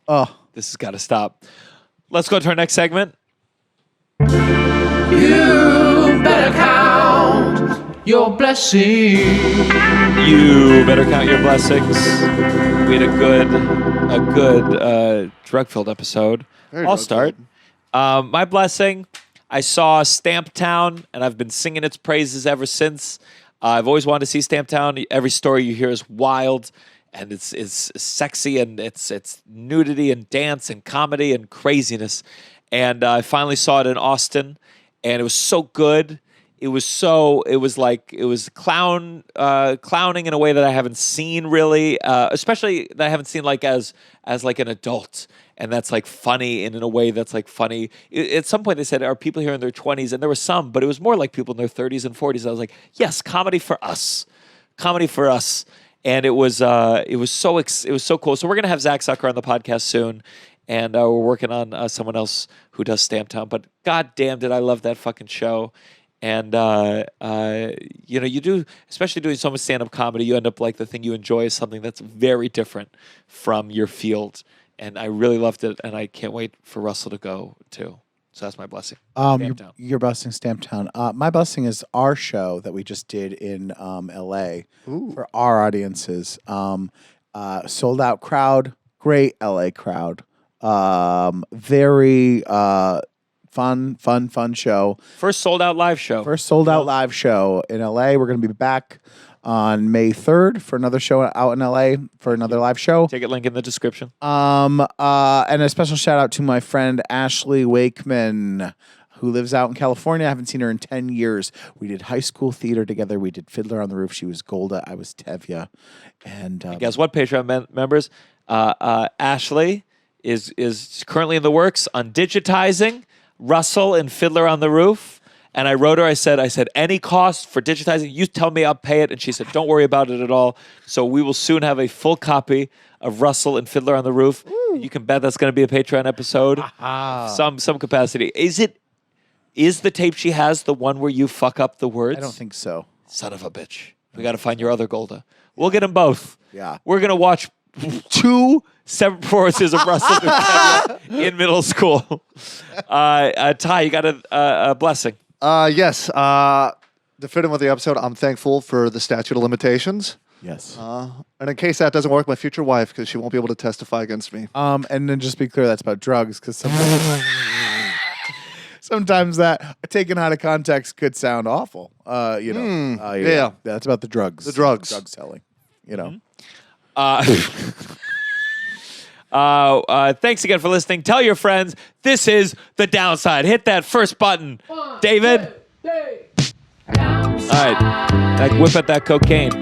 Oh. This has got to stop. Let's go to our next segment. You better count your blessings. You better count your blessings. We had a good drug-filled episode. Very I'll drug-filled. start. My blessing, I saw Stamp Town, and I've been singing its praises ever since. I've always wanted to see Stamp Town. Every story you hear is wild, and it's sexy, and it's nudity and dance and comedy and craziness. And I finally saw it in Austin, and it was so good. It was clowning in a way that I haven't seen really, especially that I haven't seen like as like an adult. And that's like funny, and in a way that's like funny. At some point they said, are people here in their 20s? And there were some, but it was more like people in their 30s and 40s. I was like, yes, comedy for us. And it was so cool. So we're gonna have Zach Zucker on the podcast soon, and we're working on someone else who does Stamp Town. But god damn, did I love that fucking show. And you do, especially doing so much stand-up comedy, you end up like the thing you enjoy is something that's very different from your field. And I really loved it, and I can't wait for Russell to go too. So that's my blessing. Stamp Town. Your blessing, Stamp Town. My blessing is our show that we just did in L.A. for our audiences. Sold out crowd, great L.A. crowd. Very fun show. First sold out live show. First sold out live show in LA. We're going to be back on May 3rd for another show out in LA for another live show. Ticket link in the description. And a special shout out to my friend Ashley Wakeman, who lives out in California. I haven't seen her in 10 years. We did high school theater together. We did Fiddler on the Roof. She was Golda. I was Tevya. And guess what, Patreon members? Ashley is currently in the works on digitizing Russell and Fiddler on the Roof. And I wrote her, I said, any cost for digitizing, you tell me, I'll pay it. And she said, don't worry about it at all. So we will soon have a full copy of Russell and Fiddler on the Roof. Ooh. You can bet that's going to be a Patreon episode. Some capacity. Is the tape she has the one where you fuck up the words? I don't think so. Son of a bitch. We got to find your other Golda. We'll get them both. Yeah. We're going to watch 2 separate performances of Russell in middle school. Ty, you got a blessing. Yes. To fit in with the episode, I'm thankful for the statute of limitations. Yes. And in case that doesn't work, my future wife, because she won't be able to testify against me. And then just be clear, that's about drugs, because sometimes that taken out of context could sound awful. Yeah, that's about the drugs. The drugs. Drug selling. You know. Thanks again for listening. Tell your friends. This is The Downside. Hit that first button, David. 1, 2, 3. All right, whip at that cocaine.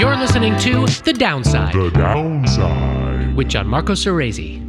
You're listening to The Downside The Downside. with Gianmarco Soresi.